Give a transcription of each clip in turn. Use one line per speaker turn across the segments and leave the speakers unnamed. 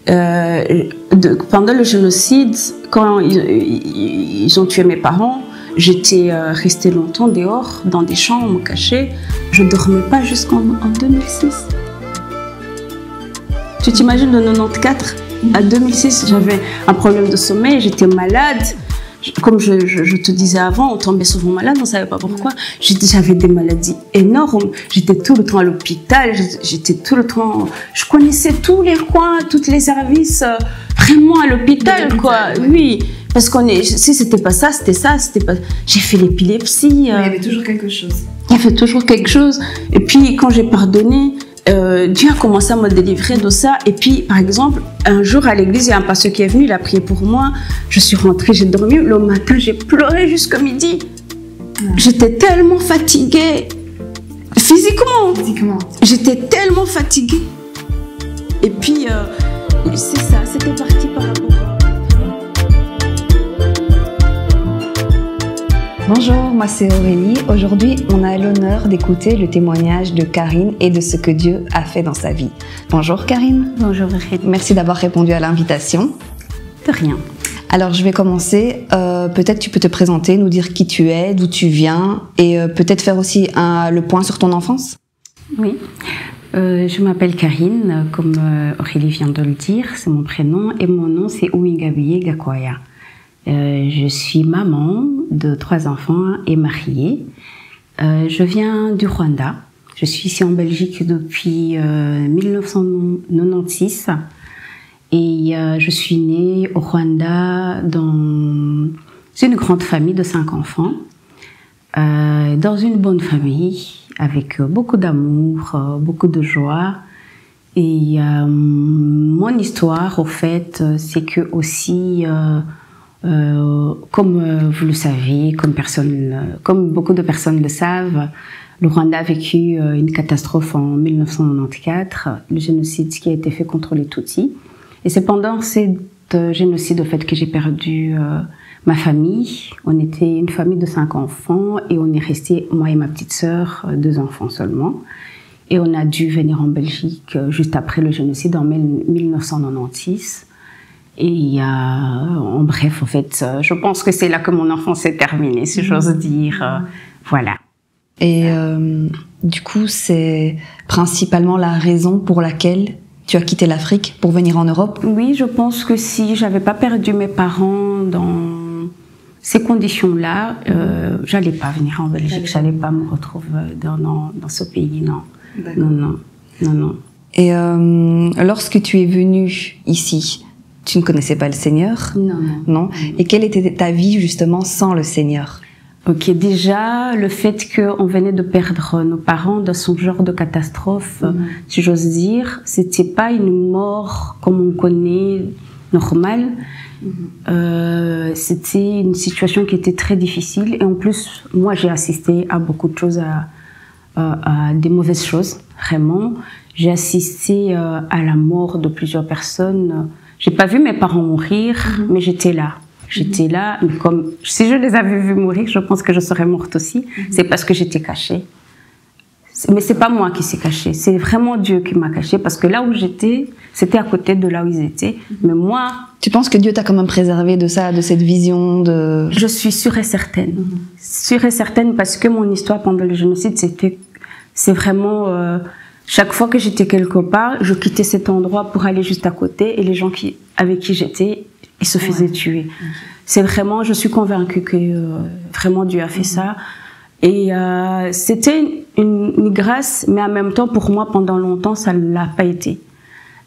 Pendant le génocide, quand ils ont tué mes parents, j'étais restée longtemps dehors, dans des chambres cachées. Je ne dormais pas jusqu'en 2006. Tu t'imagines de 94 à 2006, j'avais un problème de sommeil, j'étais malade. Comme je te disais avant, on tombait souvent malade, on ne savait pas pourquoi. J'avais des maladies énormes. J'étais tout le temps à l'hôpital. J'étais tout le temps. Je connaissais tous les coins, tous les services, vraiment à l'hôpital, quoi. Ouais. Oui, parce si c'était pas ça, c'était ça, c'était pas. J'ai fait l'épilepsie.
Il y avait toujours quelque chose.
Il y avait toujours quelque chose. Et puis quand j'ai pardonné. Dieu a commencé à me délivrer de ça. Et puis, par exemple, un jour à l'église, il y a un pasteur qui est venu, il a prié pour moi. Je suis rentrée, j'ai dormi. Le matin, j'ai pleuré jusqu'à midi. J'étais tellement fatiguée. Physiquement. J'étais tellement fatiguée. Et puis, c'est ça, c'était parti par rapport à...
Bonjour, moi c'est Aurélie. Aujourd'hui, on a l'honneur d'écouter le témoignage de Karine et de ce que Dieu a fait dans sa vie. Bonjour Karine.
Bonjour Aurélie.
Merci d'avoir répondu à l'invitation.
De rien.
Alors je vais commencer. Peut-être tu peux te présenter, nous dire qui tu es, d'où tu viens et peut-être faire aussi le point sur ton enfance.
Oui. Je m'appelle Karine, comme Aurélie vient de le dire, c'est mon prénom et mon nom c'est Ouingabiye Gakwaya. Je suis maman de 3 enfants et mariée. Je viens du Rwanda. Je suis ici en Belgique depuis 1996 et je suis née au Rwanda dans une grande famille de 5 enfants, dans une bonne famille avec beaucoup d'amour, beaucoup de joie. Et mon histoire, au fait, c'est que aussi comme vous le savez, comme beaucoup de personnes le savent, le Rwanda a vécu une catastrophe en 1994, le génocide qui a été fait contre les Tutsis. Et c'est pendant ce génocide au fait que j'ai perdu ma famille. On était une famille de 5 enfants et on est resté, moi et ma petite sœur, 2 enfants seulement. Et on a dû venir en Belgique juste après le génocide en 1996. Et en bref, en fait, je pense que c'est là que mon enfance s'est terminée, si j'ose dire. Voilà.
Et du coup, c'est principalement la raison pour laquelle tu as quitté l'Afrique pour venir en Europe? Oui,
je pense que si j'avais pas perdu mes parents dans ces conditions-là, j'allais pas venir en Belgique, j'allais pas me retrouver dans ce pays, non. Non.
Et lorsque tu es venue ici, tu ne connaissais pas le Seigneur? Non. Et quelle était ta vie justement sans le Seigneur?
Ok, déjà, le fait qu'on venait de perdre nos parents dans ce genre de catastrophe, si j'ose dire, c'était pas une mort comme on connaît, normale. C'était une situation qui était très difficile. Et en plus, moi, j'ai assisté à beaucoup de choses, à des mauvaises choses, vraiment. J'ai assisté à la mort de plusieurs personnes. J'ai pas vu mes parents mourir, mais j'étais là. J'étais là, comme si je les avais vus mourir, je pense que je serais morte aussi. C'est parce que j'étais cachée. Mais c'est pas moi qui s'est cachée, c'est vraiment Dieu qui m'a cachée, parce que là où j'étais, c'était à côté de là où ils étaient. Mais moi...
Tu penses que Dieu t'a quand même préservé de ça, de cette vision de...
Je suis sûre et certaine. Sûre et certaine, parce que mon histoire pendant le génocide, c'est vraiment... chaque fois que j'étais quelque part, je quittais cet endroit pour aller juste à côté, et les gens avec qui j'étais, ils se faisaient tuer. C'est vraiment, je suis convaincue que vraiment Dieu a fait ça. Et c'était une grâce, mais en même temps, pour moi, pendant longtemps, ça ne l'a pas été.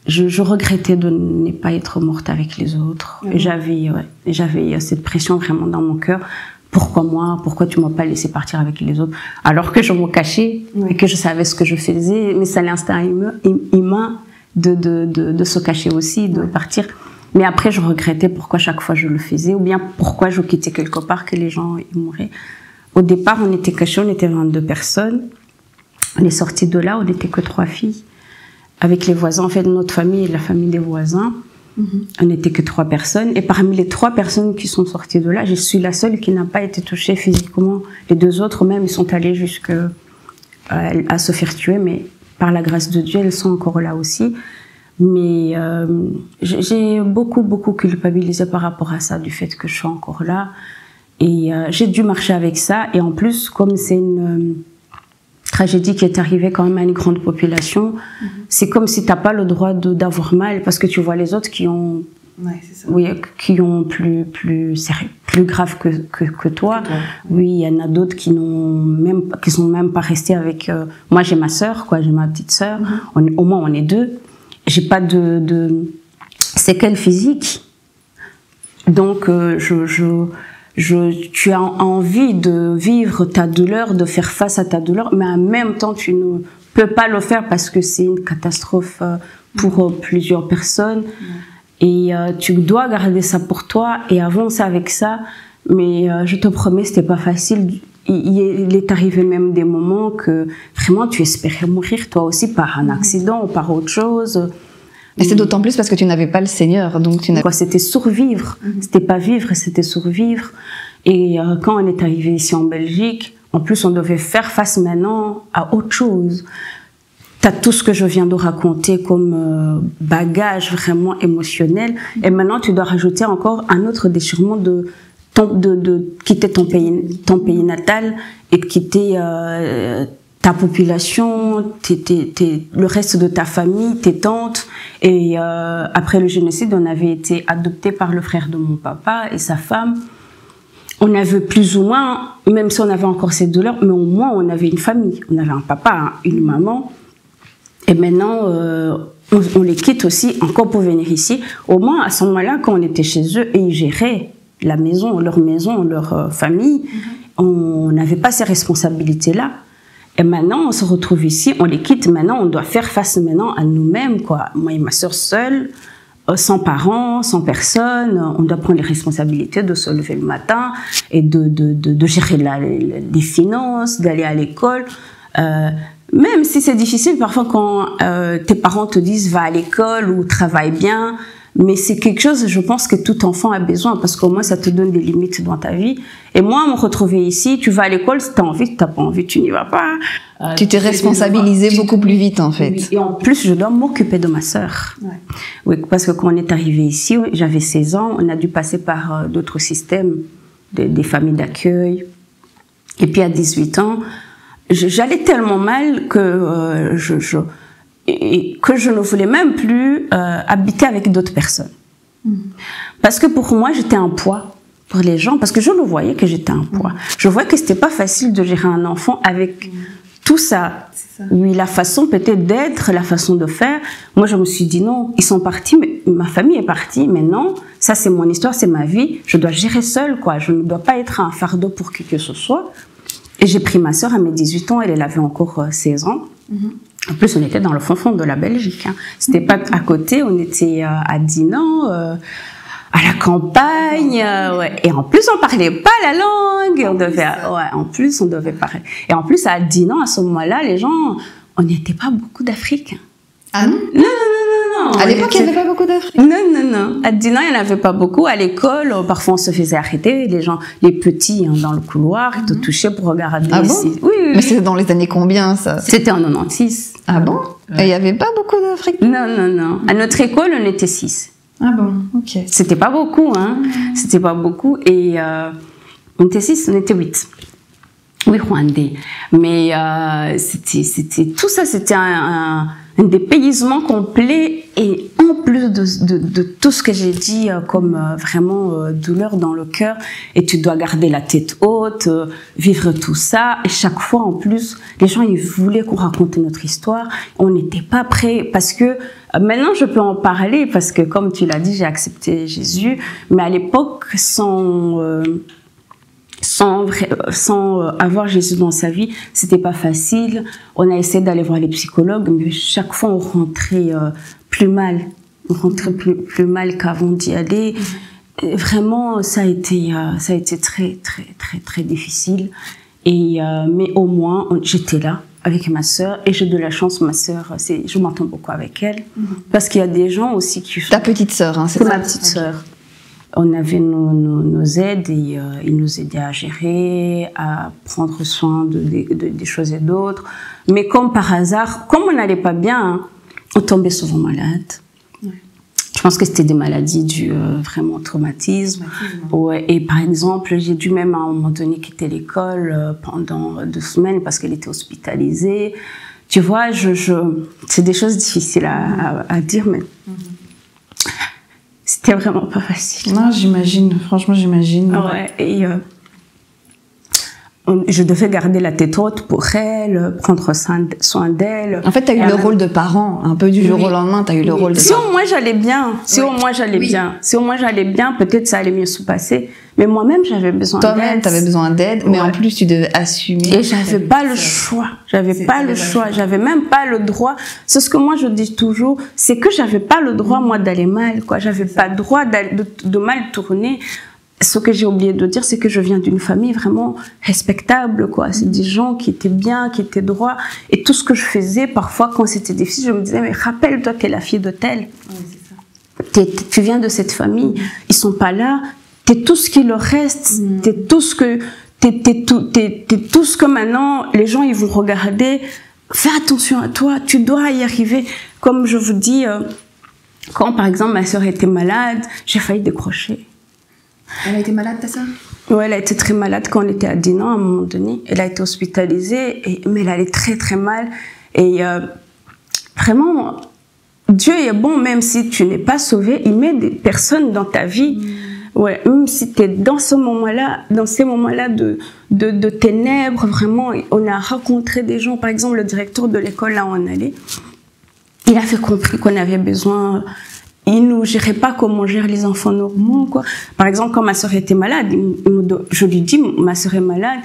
Je regrettais de ne pas être morte avec les autres. Et j'avais cette pression vraiment dans mon cœur. Pourquoi moi? Pourquoi tu m'as pas laissé partir avec les autres? Alors que je me cachais et que je savais ce que je faisais. Mais c'est l'instinct humain de se cacher aussi, de partir. Mais après, je regrettais pourquoi chaque fois je le faisais, ou bien pourquoi je quittais quelque part que les gens ils mouraient. Au départ, on était cachés, on était 22 personnes. On est sortis de là, on n'était que 3 filles. Avec les voisins, en fait, notre famille et la famille des voisins, on n'était que 3 personnes. Et parmi les 3 personnes qui sont sorties de là, je suis la seule qui n'a pas été touchée physiquement. Les 2 autres, même, ils sont allés jusqu'à se faire tuer, mais par la grâce de Dieu, elles sont encore là aussi. Mais j'ai beaucoup culpabilisé par rapport à ça, du fait que je suis encore là. Et j'ai dû marcher avec ça. Et en plus, comme c'est une tragédie qui est arrivée quand même à une grande population, c'est comme si tu n'as pas le droit d'avoir mal, parce que tu vois les autres qui ont, oui, qui ont plus grave que toi. Oui, il y en a d'autres qui sont même pas restés avec. Moi, j'ai ma sœur, j'ai ma petite sœur. Au moins, on est deux. J'ai pas de séquelles physiques. Donc, tu as envie de vivre ta douleur, de faire face à ta douleur, mais en même temps, tu ne peux pas le faire parce que c'est une catastrophe pour plusieurs personnes. Et tu dois garder ça pour toi et avancer avec ça. Mais je te promets, c'était pas facile. Il est arrivé même des moments que vraiment tu espérais mourir toi aussi par un accident ou par autre chose.
Et c'est d'autant plus parce que tu n'avais pas le Seigneur, donc
c'était survivre. C'était pas vivre, c'était survivre. Et quand on est arrivé ici en Belgique, en plus on devait faire face maintenant à autre chose. T'as tout ce que je viens de raconter comme bagage vraiment émotionnel, et maintenant tu dois rajouter encore un autre déchirement de quitter ton pays natal et de quitter ta population, le reste de ta famille, tes tantes. Et après le génocide, on avait été adoptés par le frère de mon papa et sa femme. On avait plus ou moins, même si on avait encore cette douleur, mais au moins on avait une famille. On avait un papa, une maman. Et maintenant, on les quitte aussi encore pour venir ici. Au moins, à ce moment-là, quand on était chez eux, et ils géraient la maison, leur famille, on n'avait pas ces responsabilités-là. Et maintenant, on se retrouve ici, on les quitte. Maintenant, on doit faire face maintenant à nous-mêmes, quoi. Moi et ma sœur seules, sans parents, sans personne. On doit prendre les responsabilités de se lever le matin et de gérer les finances, d'aller à l'école. Même si c'est difficile parfois quand tes parents te disent va à l'école ou travaille bien, mais c'est quelque chose, je pense, que tout enfant a besoin, parce qu'au moins ça te donne des limites dans ta vie. Et moi, me retrouver ici, tu vas à l'école, si tu as envie, si tu n'as pas envie, tu n'y vas pas.
Tu t'es responsabilisée beaucoup plus vite, en fait.
Oui. Et en plus, je dois m'occuper de ma sœur. Ouais. Oui, parce que quand on est arrivé ici, j'avais 16 ans, on a dû passer par d'autres systèmes, des familles d'accueil. Et puis à 18 ans, j'allais tellement mal que je ne voulais même plus habiter avec d'autres personnes. Parce que pour moi, j'étais un poids pour les gens, parce que je le voyais que j'étais un poids. Je voyais que c'était pas facile de gérer un enfant avec tout ça. Oui, la façon peut-être d'être, la façon de faire. Moi, je me suis dit non, ils sont partis, mais ma famille est partie, mais non, ça c'est mon histoire, c'est ma vie, je dois gérer seule, quoi. Je ne dois pas être un fardeau pour qui que ce soit. Et j'ai pris ma sœur à mes 18 ans, elle avait encore 16 ans. En plus, on était dans le fond de la Belgique. C'était pas à côté, on était à Dinan, à la campagne. Ouais. Et en plus, on parlait pas la langue. En plus, on devait parler. Et en plus, à Dinan, à ce moment-là, les gens, on n'était pas beaucoup d'Africains.
Ah non?
Non.
À l'époque, il n'y avait pas beaucoup d'Africains?
Non. À Dinan, il n'y en avait pas beaucoup. À l'école, parfois, on se faisait arrêter. Les gens, les petits, dans le couloir, ils te touchaient pour regarder.
Ah bon? Oui. Mais c'était dans les années combien, ça?
C'était en 96.
Ah bon? Et il n'y avait pas beaucoup d'Africains?
Non. À notre école, on était 6.
Ah bon, ok.
C'était pas beaucoup, C'était pas beaucoup. Et on était 6, on était 8. Oui, Rwandais. Mais c'était tout ça, c'était un dépaysement complet. Et en plus de tout ce que j'ai dit comme vraiment douleur dans le cœur, et tu dois garder la tête haute, vivre tout ça. Et chaque fois, en plus, les gens, ils voulaient qu'on raconte notre histoire. On n'était pas prêts, parce que maintenant, je peux en parler, parce que comme tu l'as dit, j'ai accepté Jésus. Mais à l'époque, sans avoir Jésus dans sa vie, c'était pas facile. On a essayé d'aller voir les psychologues, mais chaque fois on rentrait plus mal. On rentrait plus mal qu'avant d'y aller. Et vraiment, ça a été très difficile. Et mais au moins, j'étais là avec ma sœur, et j'ai de la chance. Ma sœur, je m'entends beaucoup avec elle, parce qu'il y a des gens aussi qui...
Ta petite sœur, c'est
ma petite sœur. On avait nos aides, et ils nous aidaient à gérer, à prendre soin des choses et d'autres. Mais comme par hasard, comme on n'allait pas bien, on tombait souvent malade. pense que c'était des maladies dues vraiment au traumatisme. Ouais, et par exemple, j'ai dû même à un moment donné quitter l'école pendant 2 semaines parce qu'elle était hospitalisée. Tu vois, c'est des choses difficiles à dire, mais c'était vraiment pas facile.
Non, j'imagine. Franchement, j'imagine.
Ouais, et je devais garder la tête haute pour elle, prendre soin d'elle.
En fait, tu as eu le rôle de parent, un peu du jour au lendemain, tu as eu le rôle de
parent. Si au moins j'allais bien, si au moins j'allais bien, peut-être ça allait mieux se passer. Mais moi-même, j'avais besoin d'aide.
Toi-même, tu avais besoin d'aide, mais en plus, tu devais assumer.
Et j'avais pas le choix. J'avais même pas le droit. C'est ce que moi je dis toujours, c'est que j'avais pas le droit, moi, d'aller mal, quoi. J'avais pas le droit de mal tourner. Ce que j'ai oublié de dire, c'est que je viens d'une famille vraiment respectable, quoi. C'est des gens qui étaient bien, qui étaient droits. Et tout ce que je faisais, parfois, quand c'était difficile, je me disais, mais rappelle-toi, t'es la fille de tel. Tu viens de cette famille. Ils sont pas là. T'es tout ce qu'il leur reste. T'es tout ce que maintenant, les gens, ils vont regarder. Fais attention à toi. Tu dois y arriver. Comme je vous dis, quand, par exemple, ma sœur était malade, j'ai failli décrocher.
Elle a été malade, ta sœur?
Oui, elle a été très malade quand on était à Dinan, à un moment donné. Elle a été hospitalisée, mais elle allait très très mal. Et vraiment, Dieu est bon, même si tu n'es pas sauvé, il met des personnes dans ta vie. Ouais, même si tu es dans ces moments-là de ténèbres, vraiment, on a rencontré des gens. Par exemple, le directeur de l'école, là où on allait, il a fait compris qu'on avait besoin... Il ne gérait pas comme on gère les enfants normaux, quoi. Par exemple, quand ma sœur était malade, je lui dis, ma sœur est malade,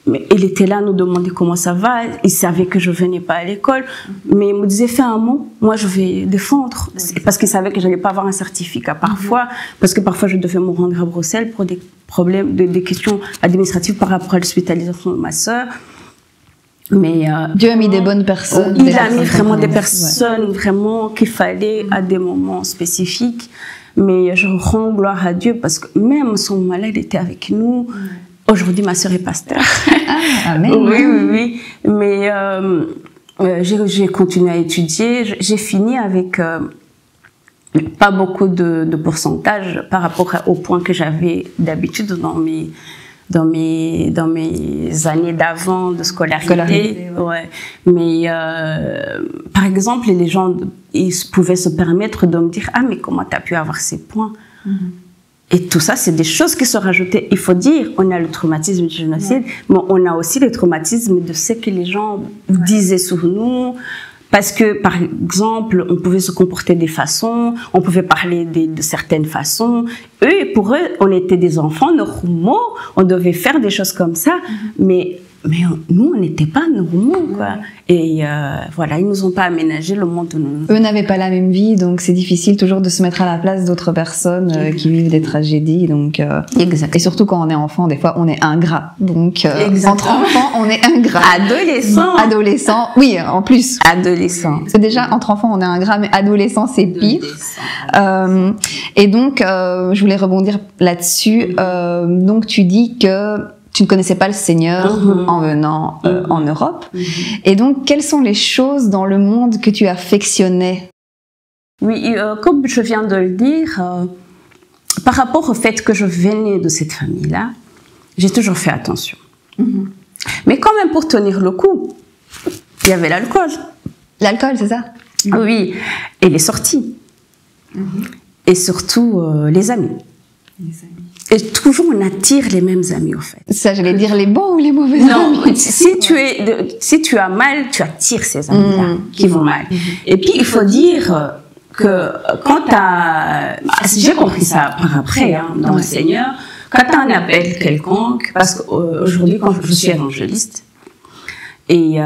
mais il était là à nous demander comment ça va. Il savait que je venais pas à l'école, mais il me disait, fais un mot, moi je vais défendre. Parce qu'il savait que j'allais pas avoir un certificat parfois, parce que parfois je devais me rendre à Bruxelles pour des problèmes, des questions administratives par rapport à l'hospitalisation de ma sœur. Mais
Dieu a mis des bonnes personnes.
Il a mis vraiment des personnes vraiment qu'il fallait à des moments spécifiques. Mais je rends gloire à Dieu parce que même son malade, il était avec nous. Aujourd'hui, ma sœur est pasteur.
Ah, amen.
Oui. Mais j'ai continué à étudier. J'ai fini avec pas beaucoup de pourcentage par rapport au point que j'avais d'habitude dans mes années d'avant de scolarité. Ouais. Mais par exemple, les gens, ils pouvaient se permettre de me dire, ah, mais comment tu as pu avoir ces points? Et tout ça, c'est des choses qui se rajoutaient. Il faut dire, on a le traumatisme du génocide, mais on a aussi le traumatisme de ce que les gens disaient sur nous. Parce que, par exemple, on pouvait se comporter des façons, on pouvait parler de certaines façons. Eux, pour eux, on était des enfants normaux, on devait faire des choses comme ça, mais nous, on n'était pas normaux, quoi. Et voilà, ils nous ont pas aménagé le monde de nous.
Eux n'avaient pas la même vie, donc c'est difficile toujours de se mettre à la place d'autres personnes qui vivent des tragédies. Donc, et surtout quand on est enfant, des fois, on est ingrat. Donc, entre enfants, on est ingrat. Adolescent, oui, en plus.
Adolescent.
C'est déjà, entre enfants, on est ingrat, mais adolescent, c'est pire. Et donc, je voulais rebondir là-dessus. Donc, tu dis que tu ne connaissais pas le Seigneur en venant en Europe. Et donc, quelles sont les choses dans le monde que tu affectionnais?
Oui, comme je viens de le dire, par rapport au fait que je venais de cette famille-là, j'ai toujours fait attention. Mais quand même, pour tenir le coup, il y avait l'alcool.
L'alcool, c'est ça?
Oui, et les sorties. Et surtout, les amis. Et toujours, on attire les mêmes amis, au fait.
Ça, j'allais dire les bons ou les mauvais amis?
Non, si tu as mal, tu attires ces amis-là qui vont mal. Et puis, il faut dire que quand tu as... J'ai compris ça par après, dans le Seigneur, quand tu as un appel quelconque, parce qu'aujourd'hui, quand je suis évangéliste, et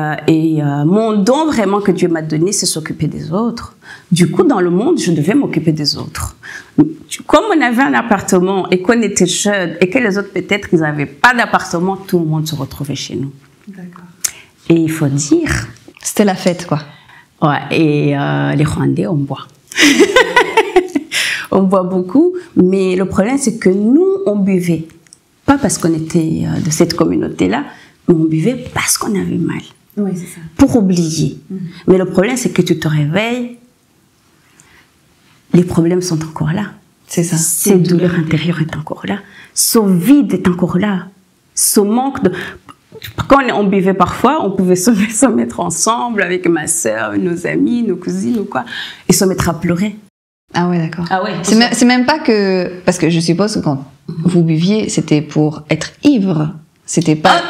mon don vraiment que Dieu m'a donné, c'est s'occuper des autres. Du coup, dans le monde, je devais m'occuper des autres. Comme on avait un appartement et qu'on était jeunes et que les autres, peut-être, ils n'avaient pas d'appartement, tout le monde se retrouvait chez nous.
D'accord.
Et il faut dire...
C'était la fête, quoi.
Ouais, et les Rwandais, on boit. On boit beaucoup, mais le problème, c'est que nous, on buvait. Pas parce qu'on était de cette communauté-là, mais on buvait parce qu'on avait mal.
Oui, c'est ça.
Pour oublier. Mais le problème, c'est que tu te réveilles, les problèmes sont encore là.
C'est ça.
Cette douleur intérieure est encore là. Ce vide est encore là. Ce manque de... Quand on buvait parfois, on pouvait se mettre ensemble avec ma sœur, nos amis, nos cousines ou quoi, et se mettre à pleurer.
Ah ouais, d'accord.
Ah ouais.
C'est même pas que... Parce que je suppose que quand vous buviez, c'était pour être ivre. C'était pas...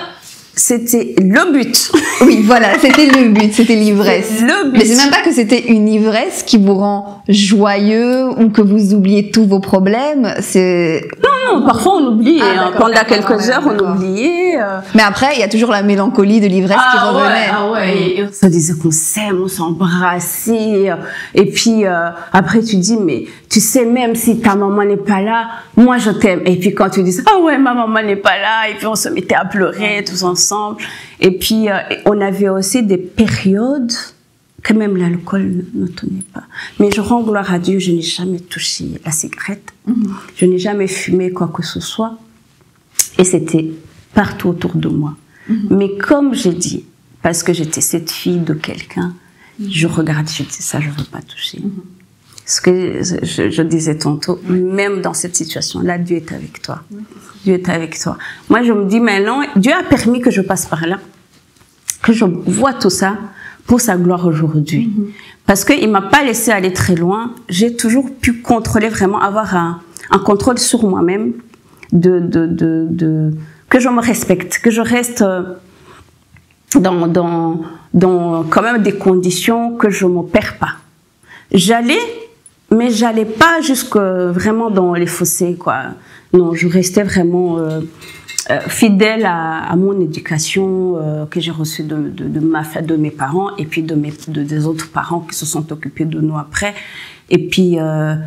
C'était le but.
Oui, voilà, c'était le but, c'était l'ivresse.
Le but.
Mais c'est même pas que c'était une ivresse qui vous rend joyeux ou que vous oubliez tous vos problèmes. C'est...
Non, parfois on oublie. Pendant quelques heures, on oubliait.
Mais après, il y a toujours la mélancolie de l'ivresse qui revenait.
Ouais. On se disait qu'on s'aime, on s'embrassait. Et puis après, tu dis, mais tu sais, même si ta maman n'est pas là, moi je t'aime. Et puis quand tu dis, ah ouais, ma maman n'est pas là, et puis on se mettait à pleurer tous ensemble. Et puis on avait aussi des périodes que même l'alcool ne tenait pas. Mais je rends gloire à Dieu, je n'ai jamais touché la cigarette. Je n'ai jamais fumé quoi que ce soit. Et c'était partout autour de moi. Mais comme j'ai dit, parce que j'étais cette fille de quelqu'un, je regarde, je dis ça, je ne veux pas toucher. Ce que je disais tantôt, même dans cette situation-là, Dieu est avec toi. Dieu est avec toi. Moi, je me dis maintenant, Dieu a permis que je passe par là, que je vois tout ça pour sa gloire aujourd'hui. Parce qu'il ne m'a pas laissé aller très loin. J'ai toujours pu contrôler, vraiment avoir un contrôle sur moi-même, que je me respecte, que je reste dans quand même des conditions que je ne me perds pas. Mais j'allais pas jusque vraiment dans les fossés, quoi. Non, je restais vraiment fidèle à mon éducation que j'ai reçue de mes parents et puis des autres parents qui se sont occupés de nous après. Et puis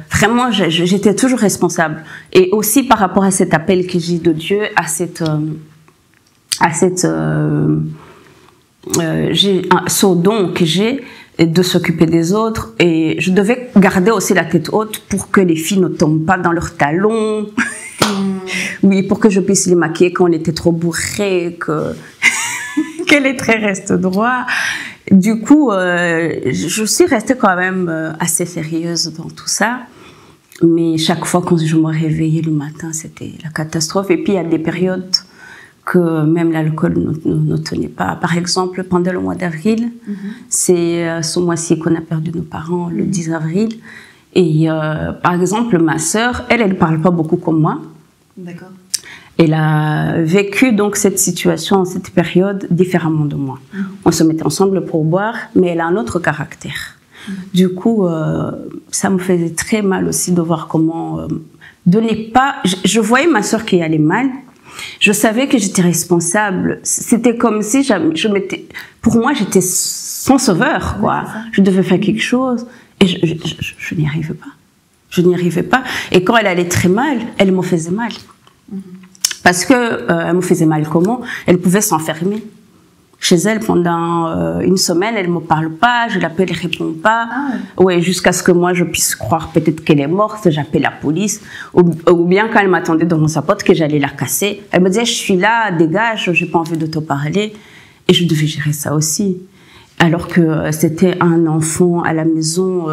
vraiment, j'étais toujours responsable. Et aussi par rapport à cet appel que j'ai de Dieu, à ce don que j'ai de s'occuper des autres, et je devais garder aussi la tête haute pour que les filles ne tombent pas dans leurs talons. Oui, pour que je puisse les maquiller quand on était trop bourré, que les traits restent droits. Du coup, je suis restée quand même assez sérieuse dans tout ça. Mais chaque fois quand je me réveillais le matin, c'était la catastrophe. Et puis il y a des périodes que même l'alcool ne tenait pas. Par exemple, pendant le mois d'avril, c'est ce mois-ci qu'on a perdu nos parents, le 10 avril. Et par exemple, ma sœur, elle ne parle pas beaucoup comme moi.
D'accord.
Elle a vécu donc cette situation, cette période différemment de moi. On se mettait ensemble pour boire, mais elle a un autre caractère. Du coup, ça me faisait très mal aussi de voir comment de ne pas... Je voyais ma sœur qui allait mal. Je savais que j'étais responsable. C'était comme si pour moi, j'étais son sauveur, quoi. Je devais faire quelque chose. Et je n'y arrivais pas. Je n'y arrivais pas. Et quand elle allait très mal, elle me faisait mal. Parce que elle me faisait mal comment? Elle pouvait s'enfermer chez elle pendant une semaine, elle me parle pas, je l'appelle, elle répond pas. Ouais, jusqu'à ce que moi je puisse croire peut-être qu'elle est morte, j'appelle la police. Ou bien quand elle m'attendait dans sa porte que j'allais la casser, elle me disait je suis là, dégage, j'ai pas envie de te parler. Et je devais gérer ça aussi. Alors que c'était un enfant à la maison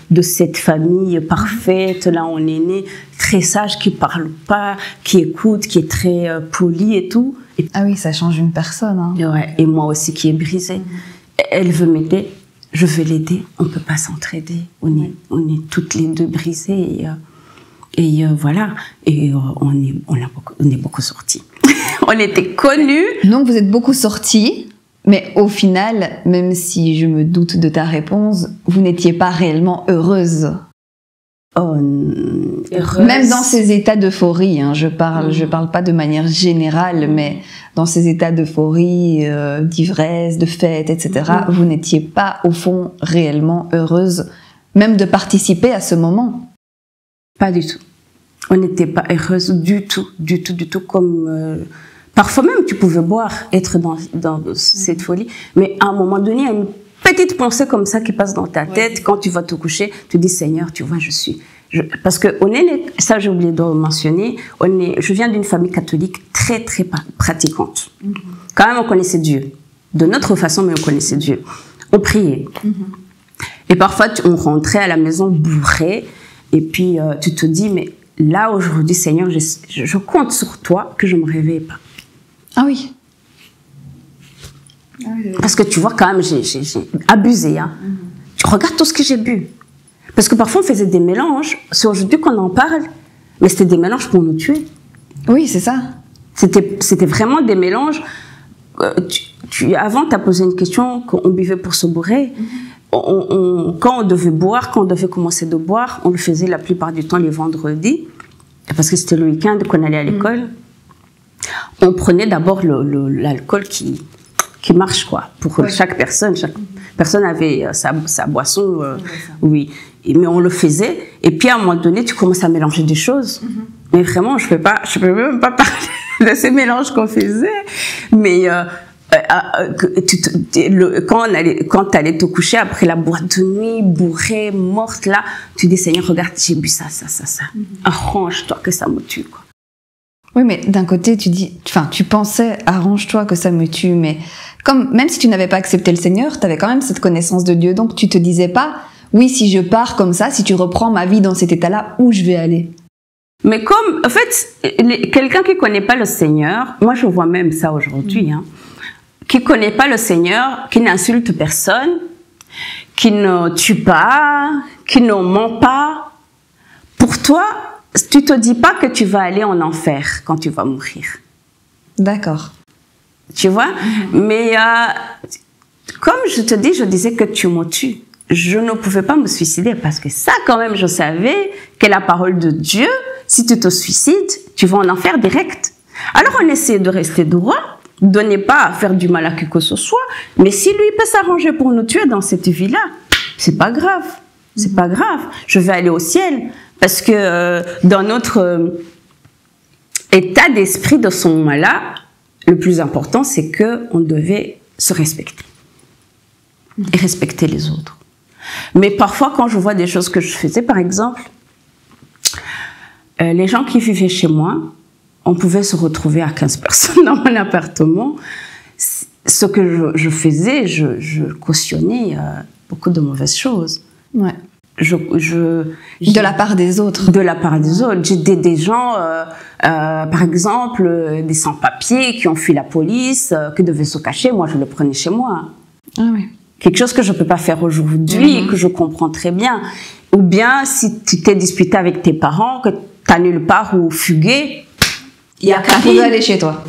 de cette famille parfaite, là on est né, très sage, qui parle pas, qui écoute, qui est très poli et tout.
Ah oui, ça change une personne. Hein.
Ouais, et moi aussi qui est brisée. Elle veut m'aider, je veux l'aider, on peut pas s'entraider. On est toutes les deux brisées et voilà. Et on est beaucoup sortis. On était connus.
Donc vous êtes beaucoup sortis. Mais au final, même si je me doute de ta réponse, vous n'étiez pas réellement heureuse.
Heureuse.
Même dans ces états d'euphorie, hein, je parle pas de manière générale, mais dans ces états d'euphorie, d'ivresse, de fête, etc., vous n'étiez pas au fond réellement heureuse, même de participer à ce moment.
Pas du tout. On n'était pas heureuse du tout, comme... Parfois même, tu pouvais boire, être dans cette folie, mais à un moment donné, il y a une petite pensée comme ça qui passe dans ta tête. Quand tu vas te coucher, tu dis, Seigneur, tu vois, parce que ça j'ai oublié de mentionner, je viens d'une famille catholique très, très pratiquante. Quand même, on connaissait Dieu. De notre façon, mais on connaissait Dieu. On priait. Et parfois, on rentrait à la maison bourré, Et puis, tu te dis, mais là, aujourd'hui, Seigneur, je compte sur toi que je ne me réveille pas.
Ah oui.
Parce que tu vois, quand même, j'ai abusé. Hein. Tu regardes tout ce que j'ai bu. Parce que parfois, on faisait des mélanges. C'est aujourd'hui qu'on en parle. Mais c'était des mélanges pour nous tuer.
Oui, c'est ça.
C'était vraiment des mélanges. Avant, tu as posé une question qu'on buvait pour se bourrer. Quand on devait boire, quand on devait commencer de boire, on le faisait la plupart du temps les vendredis. Parce que c'était le week-end qu'on allait à l'école. On prenait d'abord l'alcool qui marche, quoi, pour chaque personne. Chaque personne avait sa boisson, oui. Mais on le faisait. Et puis, à un moment donné, tu commences à mélanger des choses. Mais vraiment, je peux même pas parler de ces mélanges qu'on faisait. Mais quand tu allais te coucher après la boîte de nuit, bourrée, morte, là, tu dis, Seigneur, regarde, j'ai bu ça. Arrange-toi que ça me tue, quoi.
Oui, mais d'un côté, tu pensais, arrange-toi que ça me tue, mais même si tu n'avais pas accepté le Seigneur, tu avais quand même cette connaissance de Dieu, donc tu te disais pas, oui, si je pars comme ça, si tu reprends ma vie dans cet état-là, où je vais aller?
Mais en fait, quelqu'un qui connaît pas le Seigneur, moi je vois même ça aujourd'hui, hein, qui connaît pas le Seigneur, qui n'insulte personne, qui ne tue pas, qui ne ment pas, pour toi, tu te dis pas que tu vas aller en enfer quand tu vas mourir.
D'accord.
Tu vois? Mais comme je te dis, je disais que tu me tues. Je ne pouvais pas me suicider parce que ça, quand même, je savais que la parole de Dieu, si tu te suicides, tu vas en enfer direct. Alors, on essayait de rester droit, de ne pas faire du mal à qui que ce soit, mais si lui peut s'arranger pour nous tuer dans cette vie-là, c'est pas grave. C'est pas grave. Je vais aller au ciel. Parce que dans notre état d'esprit de ce moment-là, le plus important, c'est qu'on devait se respecter. Et respecter les autres. Mais parfois, quand je vois des choses que je faisais, par exemple, les gens qui vivaient chez moi, on pouvait se retrouver à 15 personnes dans mon appartement. Ce que je faisais, je cautionnais beaucoup de mauvaises choses.
Ouais.
De
la part des autres.
De la part des autres. J'ai des gens, par exemple, des sans-papiers qui ont fui la police, qui devaient se cacher. Moi, je le prenais chez moi.
Ah oui.
Quelque chose que je ne peux pas faire aujourd'hui, que je comprends très bien. Ou bien, si tu t'es disputé avec tes parents, que tu n'as nulle part où fuguer, il y a qu'à
aller chez toi.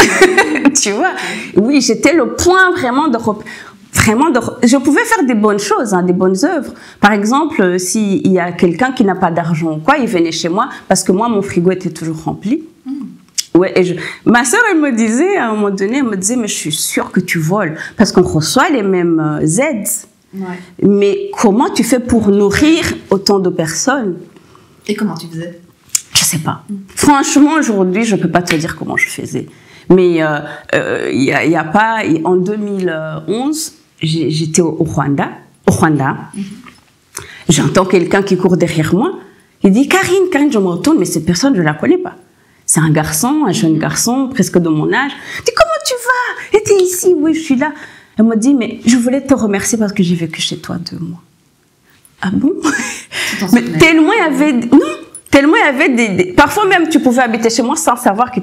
Tu vois? Oui, j'étais le point vraiment je pouvais faire des bonnes choses, hein, des bonnes œuvres. Par exemple, s'il y a quelqu'un qui n'a pas d'argent ou quoi, il venait chez moi parce que moi, mon frigo était toujours rempli. Ouais, ma sœur, elle me disait, à un moment donné, elle me disait, mais je suis sûre que tu voles parce qu'on reçoit les mêmes aides. Ouais. Mais comment tu fais pour nourrir autant de personnes?
Et comment tu faisais?
Je sais pas. Franchement, aujourd'hui, je peux pas te dire comment je faisais. Mais y a pas, en 2011, j'étais au Rwanda. J'entends quelqu'un qui court derrière moi. Il dit, Karine, je me retourne, mais cette personne, je la connais pas. C'est un garçon, un jeune garçon, presque de mon âge. Je dis, comment tu vas? Et t'es ici? Oui, je suis là. Elle m'a dit, mais je voulais te remercier parce que j'ai vécu chez toi 2 mois. Ah bon? Mais tellement il y avait... Non, tellement il y avait des... Parfois même, tu pouvais habiter chez moi sans savoir que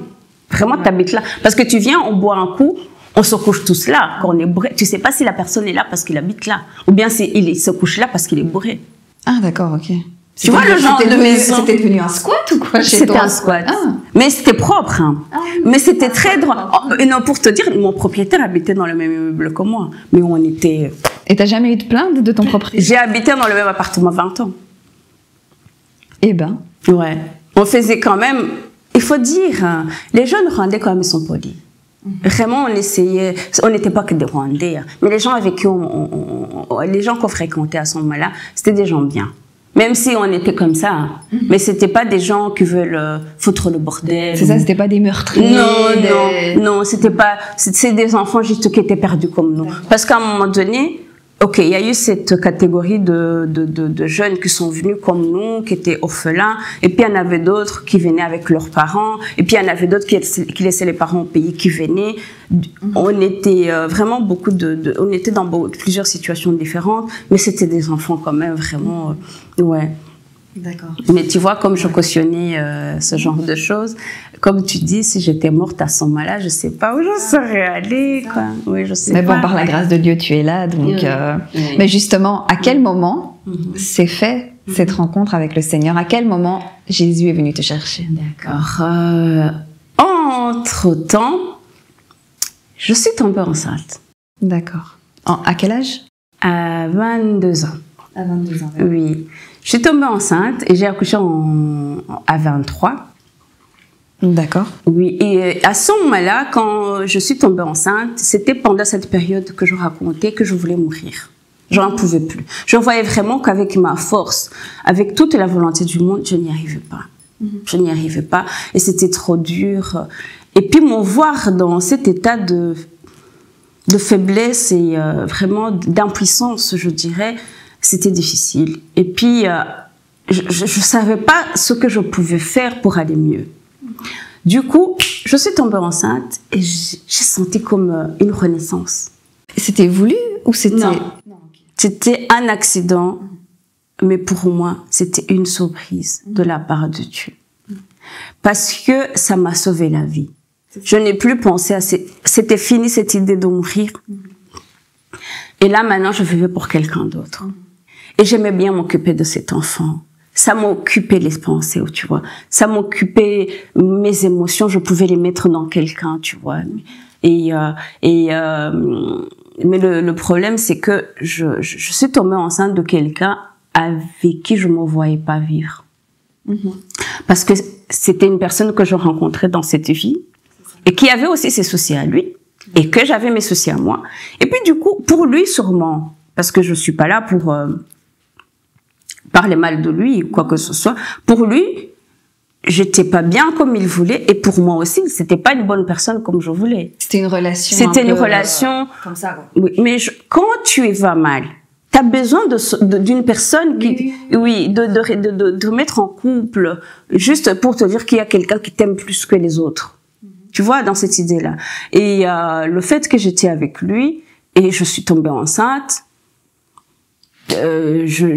vraiment tu habites là. Parce que tu viens, on boit un coup, on se couche tous là. Quand on est bourré, tu sais pas si la personne est là parce qu'il habite là. Ou bien il se couche là parce qu'il est bourré.
Ah d'accord, ok.
Tu vois le genre de maison.
C'était devenu un squat ou quoi chez toi?
C'était un squat. Ah. Mais c'était propre. Hein. Ah, mais c'était très droit. Oh, non, pour te dire, mon propriétaire habitait dans le même immeuble que moi. Mais on était...
Et t'as jamais eu de plainte de ton propriétaire?
J'ai habité dans le même appartement 20 ans.
Eh ben.
Ouais. On faisait quand même... Il faut dire, hein, les jeunes Rwandais quand même sont polis. Vraiment, on essayait... On n'était pas que des Rwandais. Hein, mais les gens avec qui les gens qu'on fréquentait à ce moment-là, c'était des gens bien. Même si on était comme ça, hein. Mais c'était pas des gens qui veulent foutre le bordel.
C'est ça, c'était pas des meurtriers.
Non, c'était pas. C'est des enfants juste qui étaient perdus comme nous. Parce qu'à un moment donné, ok, il y a eu cette catégorie de jeunes qui sont venus comme nous, qui étaient orphelins, et puis il y en avait d'autres qui venaient avec leurs parents, et puis il y en avait d'autres qui laissaient les parents au pays, qui venaient. On était vraiment on était dans plusieurs situations différentes, mais c'était des enfants quand même vraiment, ouais.
D'accord.
Mais tu vois, comme je cautionnais ce genre de choses, comme tu dis, si j'étais morte à ce moment-là, je sais pas où je serais allée, quoi. Oui, je sais
Mais
pas.
bon, par la grâce de Dieu, tu es là, donc.
Oui.
Mais justement, à quel moment s'est fait cette rencontre avec le Seigneur? À quel moment Jésus est venu te chercher?
D'accord. Entre-temps, je suis tombée enceinte.
D'accord. À quel âge?
À 22 ans.
À 22 ans.
Oui. Je suis tombée enceinte et j'ai accouché à 23.
D'accord.
Oui, et à ce moment-là, quand je suis tombée enceinte, c'était pendant cette période que je racontais que je voulais mourir. Je n'en pouvais plus. Je voyais vraiment qu'avec ma force, avec toute la volonté du monde, je n'y arrivais pas. Je n'y arrivais pas et c'était trop dur. Et puis, me voir dans cet état de faiblesse et vraiment d'impuissance, je dirais, c'était difficile. Et puis, je ne savais pas ce que je pouvais faire pour aller mieux. Du coup, je suis tombée enceinte et j'ai senti comme une renaissance.
C'était voulu ou c'était...
Non. C'était un accident, mais pour moi, c'était une surprise de la part de Dieu. Parce que ça m'a sauvé la vie. Je n'ai plus pensé à... C'était fini cette idée de mourir. Et là, maintenant, je vivais pour quelqu'un d'autre. Et j'aimais bien m'occuper de cet enfant. Ça m'occupait les pensées, tu vois. Ça m'occupait mes émotions. Je pouvais les mettre dans quelqu'un, tu vois. Mais le problème, c'est que je suis tombée enceinte de quelqu'un avec qui je ne me voyais pas vivre. Parce que c'était une personne que je rencontrais dans cette vie et qui avait aussi ses soucis à lui et que j'avais mes soucis à moi. Et puis du coup, pour lui sûrement, parce que je ne suis pas là pour parler mal de lui ou quoi que ce soit, pour lui, j'étais pas bien comme il voulait et pour moi aussi, c'était pas une bonne personne comme je voulais.
C'était une relation.
C'était une relation
comme ça, quoi.
Oui, mais quand tu vas mal, tu as besoin d'une personne qui de mettre en couple juste pour te dire qu'il y a quelqu'un qui t'aime plus que les autres. Tu vois, dans cette idée-là. Et le fait que j'étais avec lui et je suis tombée enceinte, je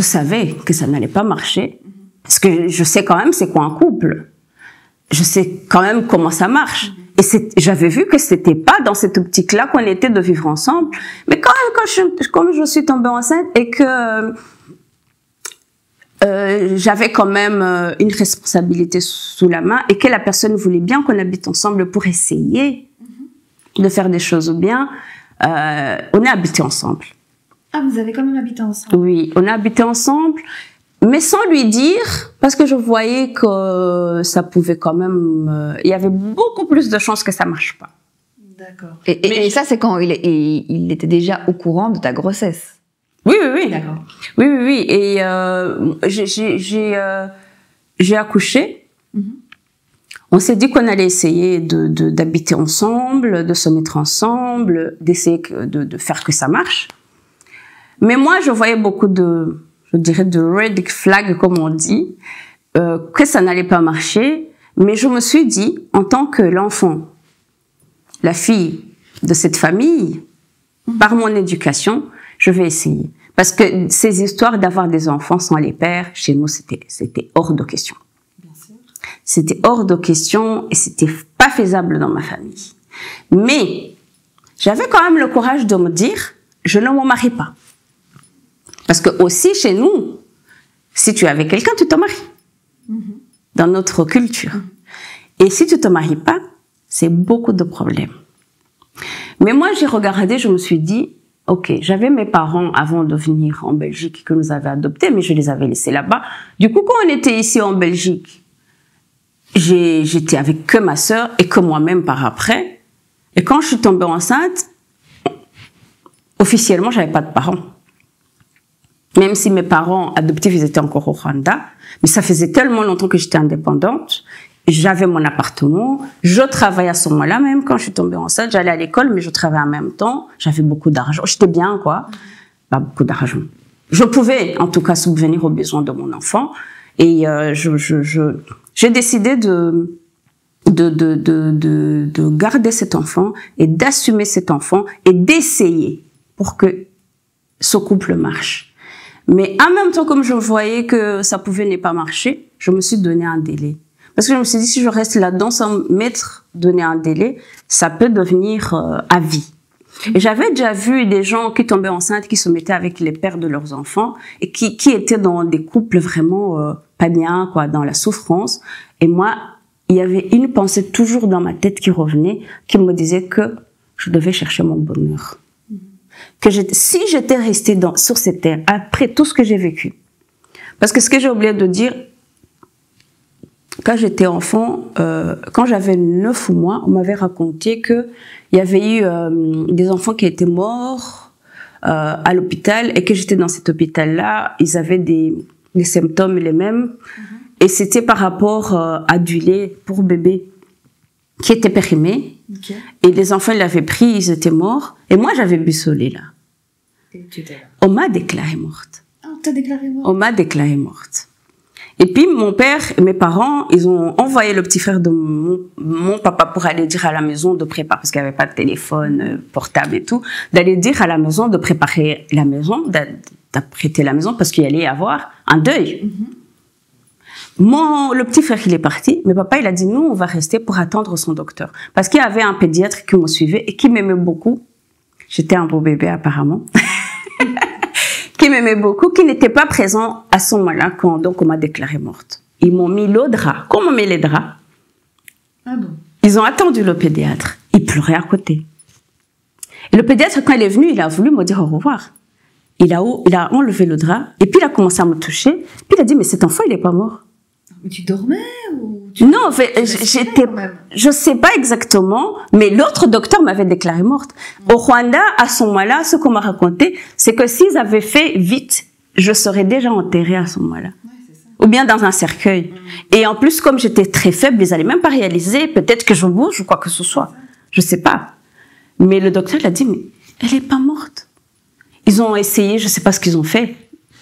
savais que ça n'allait pas marcher. Parce que je sais quand même c'est quoi un couple. Je sais quand même comment ça marche. Et j'avais vu que c'était pas dans cette optique-là qu'on était de vivre ensemble. Mais quand même, comme je suis tombée enceinte et que j'avais quand même une responsabilité sous la main et que la personne voulait bien qu'on habite ensemble pour essayer de faire des choses bien, on a habité ensemble.
Ah, vous avez quand même habité ensemble?
Oui, on a habité ensemble, mais sans lui dire, parce que je voyais que ça pouvait quand même... il y avait beaucoup plus de chances que ça marche pas.
D'accord. Et ça, c'est quand il était déjà au courant de ta grossesse?
Oui, oui, oui.
D'accord.
Oui, oui, oui. Et j'ai accouché. On s'est dit qu'on allait essayer d'habiter ensemble, de se mettre ensemble, d'essayer de faire que ça marche. Mais moi, je voyais beaucoup je dirais, de red flag, comme on dit, que ça n'allait pas marcher. Mais je me suis dit, en tant que l'enfant, la fille de cette famille, par mon éducation, je vais essayer. Parce que ces histoires d'avoir des enfants sans les pères, chez nous, c'était hors de question. C'était hors de question et c'était pas faisable dans ma famille. Mais j'avais quand même le courage de me dire, je ne me marie pas. Parce que aussi chez nous, si tu es avec quelqu'un, tu te maries. Dans notre culture. Et si tu te maries pas, c'est beaucoup de problèmes. Mais moi, j'ai regardé, je me suis dit, ok, j'avais mes parents avant de venir en Belgique que nous avaient adoptés, mais je les avais laissés là-bas. Du coup, quand on était ici en Belgique, j'étais avec que ma sœur et que moi-même par après. Et quand je suis tombée enceinte, officiellement, j'avais pas de parents. Même si mes parents adoptifs, ils étaient encore au Rwanda. Mais ça faisait tellement longtemps que j'étais indépendante. J'avais mon appartement. Je travaillais à ce moment-là, même quand je suis tombée enceinte. J'allais à l'école, mais je travaillais en même temps. J'avais beaucoup d'argent. J'étais bien, quoi. Pas beaucoup d'argent. Je pouvais, en tout cas, subvenir aux besoins de mon enfant. Et j'ai décidé de garder cet enfant et d'assumer cet enfant et d'essayer pour que ce couple marche. Mais en même temps, comme je voyais que ça pouvait ne pas marcher, je me suis donné un délai. Parce que je me suis dit, si je reste là-dedans sans m'être donné un délai, ça peut devenir à vie. Et j'avais déjà vu des gens qui tombaient enceintes, qui se mettaient avec les pères de leurs enfants et qui étaient dans des couples vraiment pas bien, quoi, dans la souffrance. Et moi, il y avait une pensée toujours dans ma tête qui revenait, qui me disait que je devais chercher mon bonheur. Que si j'étais restée sur cette terre, après tout ce que j'ai vécu, parce que ce que j'ai oublié de dire, quand j'étais enfant, quand j'avais 9 mois, on m'avait raconté que il y avait eu des enfants qui étaient morts à l'hôpital et que j'étais dans cet hôpital-là, ils avaient des symptômes les mêmes et c'était par rapport à du lait pour bébé qui était périmé et les enfants l'avaient pris, ils étaient morts et moi j'avais bu ce lait-là. On m'a déclarée morte.
Ah, on t'a déclarée morte.
On m'a déclarée morte. Et puis, mon père et mes parents, ils ont envoyé le petit frère de mon papa pour aller dire à la maison de préparer, parce qu'il n'y avait pas de téléphone portable et tout, d'aller dire à la maison de préparer la maison, d'apprêter la maison, parce qu'il allait y avoir un deuil. Le petit frère, il est parti, mais papa, il a dit, nous, on va rester pour attendre son docteur. Parce qu'il y avait un pédiatre qui me suivait et qui m'aimait beaucoup. J'étais un beau bébé, apparemment. Qui m'aimait beaucoup, qui n'était pas présent à ce moment-là quand donc on m'a déclarée morte. Ils m'ont mis le drap, comme on met les draps.
Ah bon?
Ils ont attendu le pédiatre. Il pleurait à côté. Et le pédiatre, quand il est venu, il a voulu me dire au revoir. Il a enlevé le drap et puis il a commencé à me toucher. Puis il a dit, mais cet enfant, il n'est pas mort.
Mais tu dormais ou
non, en fait, je sais pas exactement, mais l'autre docteur m'avait déclarée morte. Au Rwanda, à ce moment-là, ce qu'on m'a raconté, c'est que s'ils avaient fait vite, je serais déjà enterrée à ce moment-là. Ouais, c'est ça. Ou bien dans un cercueil. Et en plus, comme j'étais très faible, ils n'allaient même pas réaliser, peut-être que je bouge ou quoi que ce soit. Je sais pas. Mais le docteur l'a dit, mais elle est pas morte. Ils ont essayé, je sais pas ce qu'ils ont fait.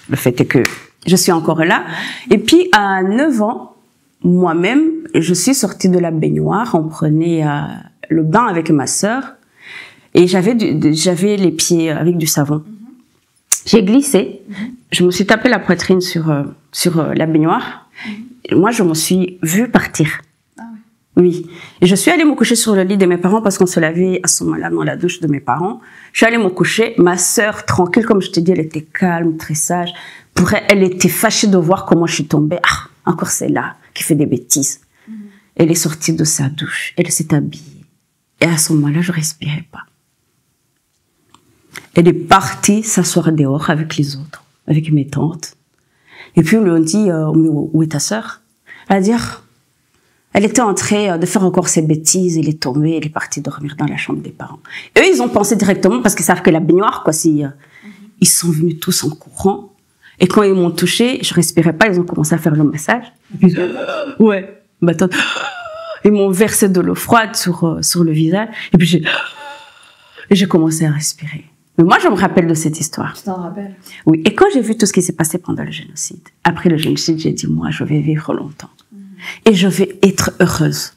Le fait est que je suis encore là. Et puis, à 9 ans, moi-même, je suis sortie de la baignoire, on prenait le bain avec ma sœur et j'avais les pieds avec du savon. J'ai glissé, je me suis tapé la poitrine sur la baignoire et moi je me suis vue partir. Ah ouais. Oui, et je suis allée me coucher sur le lit de mes parents parce qu'on se lavait à ce moment-là dans la douche de mes parents. Je suis allée me coucher, ma sœur tranquille, comme je te dis, elle était calme, très sage. Pour elle, elle était fâchée de voir comment je suis tombée. Ah, encore celle-là qui fait des bêtises. Elle est sortie de sa douche, elle s'est habillée. Et à ce moment-là, je respirais pas. Elle est partie s'asseoir dehors avec les autres, avec mes tantes. Et puis, on lui a dit, où est ta sœur? Elle a dit, elle était en train de faire encore ses bêtises, elle est tombée, elle est partie dormir dans la chambre des parents. Eux, ils ont pensé directement, parce qu'ils savent que la baignoire, quoi, ils sont venus tous en courant. Et quand ils m'ont touchée, je respirais pas, ils ont commencé à faire le massage. Puis, ouais, bah attends. Ils m'ont versé de l'eau froide sur le visage. Et puis j'ai commencé à respirer. Mais moi, je me rappelle de cette histoire.
Tu t'en rappelles? Oui.
Et quand j'ai vu tout ce qui s'est passé pendant le génocide, après le génocide, j'ai dit, moi, je vais vivre longtemps. Et je vais être heureuse.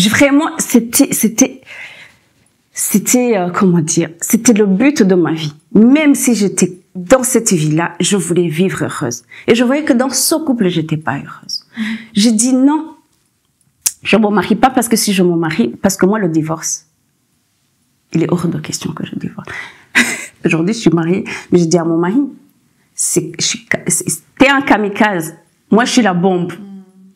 Vraiment, c'était comment dire, c'était le but de ma vie. Même si j'étais dans cette vie-là, je voulais vivre heureuse. Et je voyais que dans ce couple, j'étais pas heureuse. J'ai dit non, je me marie pas parce que si je me marie, parce que moi, le divorce, il est hors de question que je divorce. Aujourd'hui, je suis mariée, mais je dis à mon mari, t'es un kamikaze. Moi, je suis la bombe.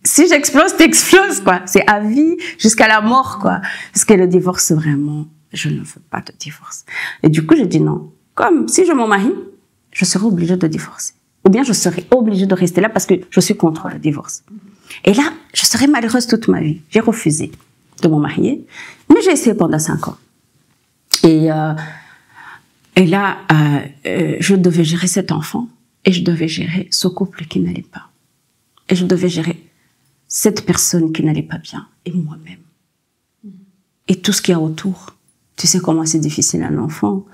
Si j'explose, t'exploses, quoi. C'est à vie, jusqu'à la mort, quoi. Parce que le divorce, vraiment, je ne veux pas de divorce. Et du coup, j'ai dit non. Comme si je me marie, je serai obligée de divorcer. Ou bien je serai obligée de rester là parce que je suis contre le divorce. Et là, je serai malheureuse toute ma vie. J'ai refusé de me marier, mais j'ai essayé pendant 5 ans. Et là, je devais gérer cet enfant et je devais gérer ce couple qui n'allait pas. Et je devais gérer cette personne qui n'allait pas bien et moi-même. Et tout ce qu'il y a autour. Tu sais comment c'est difficile un enfant.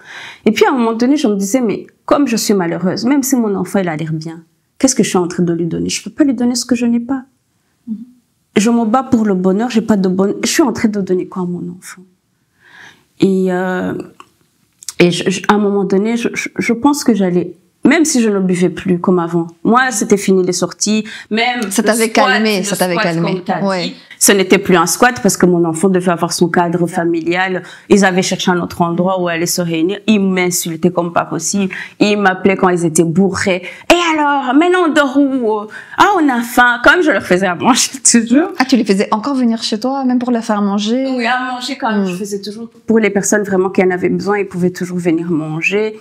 Et puis à un moment donné, je me disais, mais comme je suis malheureuse, même si mon enfant il a l'air bien, qu'est-ce que je suis en train de lui donner? Je peux pas lui donner ce que je n'ai pas. Je me bats pour le bonheur, j'ai pas de bonheur. Je suis en train de donner quoi à mon enfant? Et à un moment donné, je pense que j'allais même si je ne buvais plus comme avant. Moi, c'était fini les sorties. Même
ça t'avait calmé, ça t'avait calmé.
Ouais. Ce n'était plus un squat parce que mon enfant devait avoir son cadre familial. Ils avaient cherché un autre endroit où aller se réunir. Ils m'insultaient comme pas possible. Ils m'appelaient quand ils étaient bourrés. Et alors, maintenant on dort où? Ah, on a faim. Comme je leur faisais à manger toujours.
Ah, tu les faisais encore venir chez toi, même pour leur faire manger?
Oui, à manger quand même. Je faisais toujours. Pour les personnes vraiment qui en avaient besoin, ils pouvaient toujours venir manger.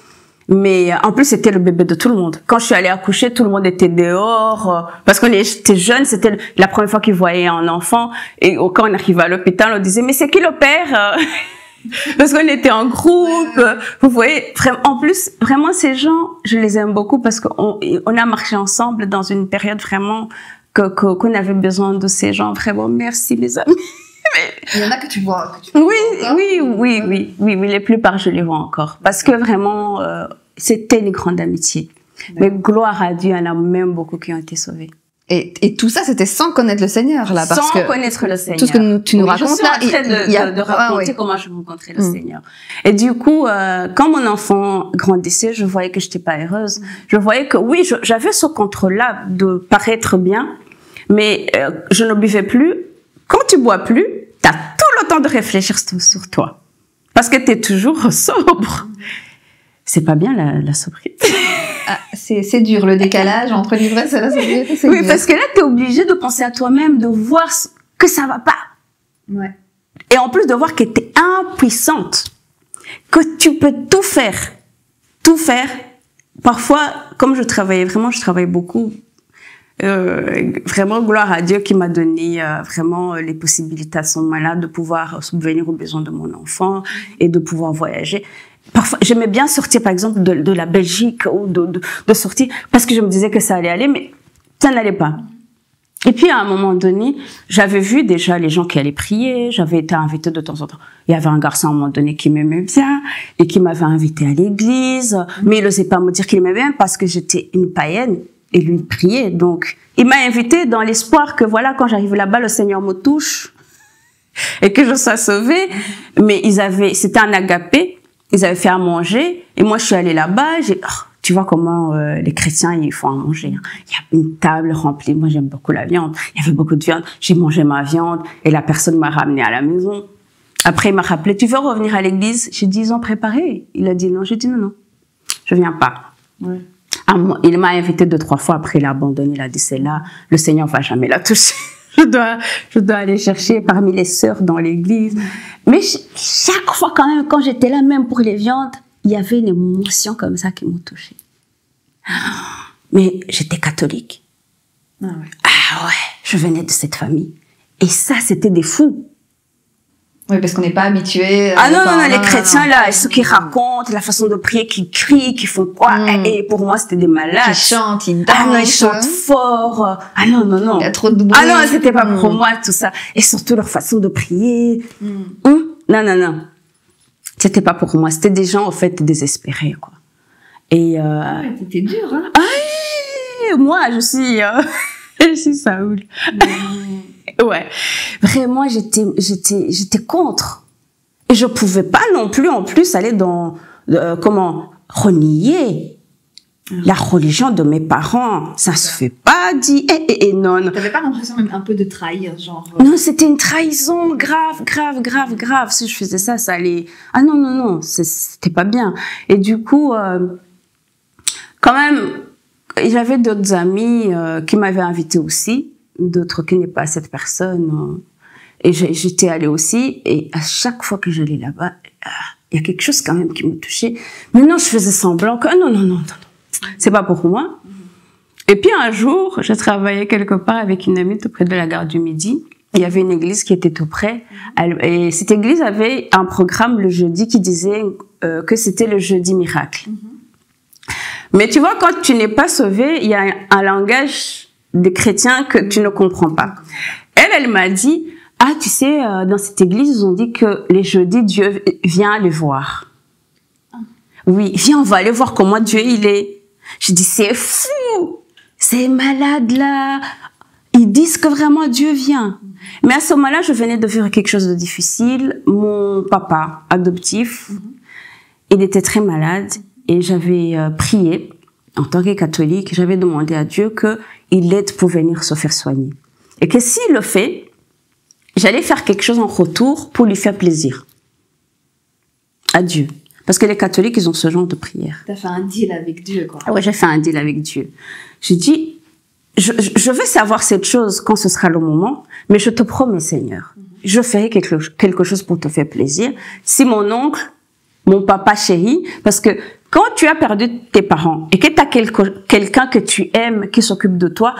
Mais en plus, c'était le bébé de tout le monde. Quand je suis allée accoucher, tout le monde était dehors. Parce qu'on était jeunes, c'était la première fois qu'ils voyaient un enfant. Et quand on arrivait à l'hôpital, on disait, mais c'est qui le père? Parce qu'on était en groupe. Vous voyez, en plus, vraiment, ces gens, je les aime beaucoup parce qu'on a marché ensemble dans une période vraiment qu'on avait besoin de ces gens. Vraiment, merci les amis.
Il y en a que tu vois.
Oui, la plupart je les vois encore. Parce que vraiment, c'était une grande amitié. Mais gloire à Dieu, il y en a même beaucoup qui ont été sauvés.
Et tout ça, c'était sans connaître le Seigneur, là, parce
sans connaître le Seigneur.
Tout ce que tu nous racontes là,
je suis en train de raconter comment je rencontrais le Seigneur. Et du coup, quand mon enfant grandissait, je voyais que j'étais pas heureuse. Je voyais que oui, j'avais ce contrôle-là de paraître bien, mais je ne buvais plus. Quand tu bois plus, t'as tout le temps de réfléchir sur toi. Parce que t'es toujours sobre. C'est pas bien la sobriété.
Ah, c'est dur, le décalage entre l'ivresse et la sobriété, c'est
dur. Oui,
dur.
parce que là, t'es obligé de penser à toi-même, de voir que ça va pas.
Ouais.
Et en plus de voir que t'es impuissante. Que tu peux tout faire. Tout faire. Parfois, comme je travaillais beaucoup. Vraiment, gloire à Dieu qui m'a donné vraiment les possibilités à ce moment-là de pouvoir subvenir aux besoins de mon enfant et de pouvoir voyager. Parfois, j'aimais bien sortir, par exemple, de la Belgique ou de sortir parce que je me disais que ça allait aller, mais ça n'allait pas. Et puis, à un moment donné, j'avais vu déjà les gens qui allaient prier, j'avais été invitée de temps en temps. Il y avait un garçon à un moment donné qui m'aimait bien et qui m'avait invitée à l'église, mais il n'osait pas me dire qu'il m'aimait bien parce que j'étais une païenne. Et lui priait. Donc, il m'a invité dans l'espoir que voilà, quand j'arrive là-bas, le Seigneur me touche et que je sois sauvée. Mais c'était un agapé. Ils avaient fait à manger. Et moi, je suis allée là-bas. Tu vois comment les chrétiens, ils font à manger. Il y a une table remplie. Moi, j'aime beaucoup la viande. Il y avait beaucoup de viande. J'ai mangé ma viande et la personne m'a ramenée à la maison. Après, il m'a rappelé, tu veux revenir à l'église? J'ai dit, ils ont préparé. Il a dit non. J'ai dit non, je viens pas. Ouais. Il m'a invité 2-3 fois, après il a abandonné, il a dit c'est là, le Seigneur va jamais la toucher. Je dois aller chercher parmi les sœurs dans l'église. Mais chaque fois quand même, quand j'étais là, même pour les viandes, il y avait une émotion comme ça qui me touchait. Mais j'étais catholique. Ah ouais, je venais de cette famille. Et ça, c'était des fous.
Oui, parce qu'on n'est pas habitué.
Non, les chrétiens, là, ceux qui racontent, la façon de prier, qui crient, qui font quoi. Et pour moi, c'était des malades.
Qui chantent, ils dansent.
Ils chantent fort. Non.
Il y a trop de bruit.
Non, c'était pas pour moi, tout ça. Et surtout leur façon de prier. Non. C'était pas pour moi. C'était des gens, en fait, désespérés, quoi. Et
t'étais dur, hein.
Moi, je suis Saoul. Ouais, vraiment, j'étais contre. Et je pouvais pas non plus, en plus, aller renier la religion de mes parents. Ça se fait pas, dit, non.
T'avais pas l'impression même un peu de trahir, genre?
Non, c'était une trahison grave. Si je faisais ça, ça allait... Ah non, c'était pas bien. Et du coup, quand même, j'avais d'autres amis qui m'avaient invité aussi. D'autres qui n'est pas cette personne. Et j'étais allée aussi. Et à chaque fois que j'allais là-bas, il y a quelque chose quand même qui me touchait. Mais non, je faisais semblant que non. C'est pas pour moi. Et puis un jour, je travaillais quelque part avec une amie tout près de la gare du Midi. Il y avait une église qui était tout près. Et cette église avait un programme le jeudi qui disait que c'était le jeudi miracle. Mais tu vois, quand tu n'es pas sauvé, il y a un langage des chrétiens que tu ne comprends pas. Elle m'a dit, tu sais, dans cette église, ils ont dit que les jeudis, Dieu vient les voir. Oui, viens, on va aller voir comment Dieu il est. Je dis, c'est fou, c'est malade là. Ils disent que vraiment Dieu vient. Mais à ce moment-là, je venais de vivre quelque chose de difficile. Mon papa adoptif, il était très malade et j'avais prié. en tant que catholique, j'avais demandé à Dieu qu'il l'aide pour venir se faire soigner. Et que s'il le fait, j'allais faire quelque chose en retour pour lui faire plaisir. À Dieu. Parce que les catholiques, ils ont ce genre de prière.
T'as fait un deal avec Dieu, quoi.
Ouais, j'ai fait un deal avec Dieu. J'ai dit, je veux savoir cette chose quand ce sera le moment, mais je te promets, Seigneur, je ferai quelque chose pour te faire plaisir. Si mon oncle, mon papa chéri, parce que quand tu as perdu tes parents et que tu as quelqu'un que tu aimes qui s'occupe de toi,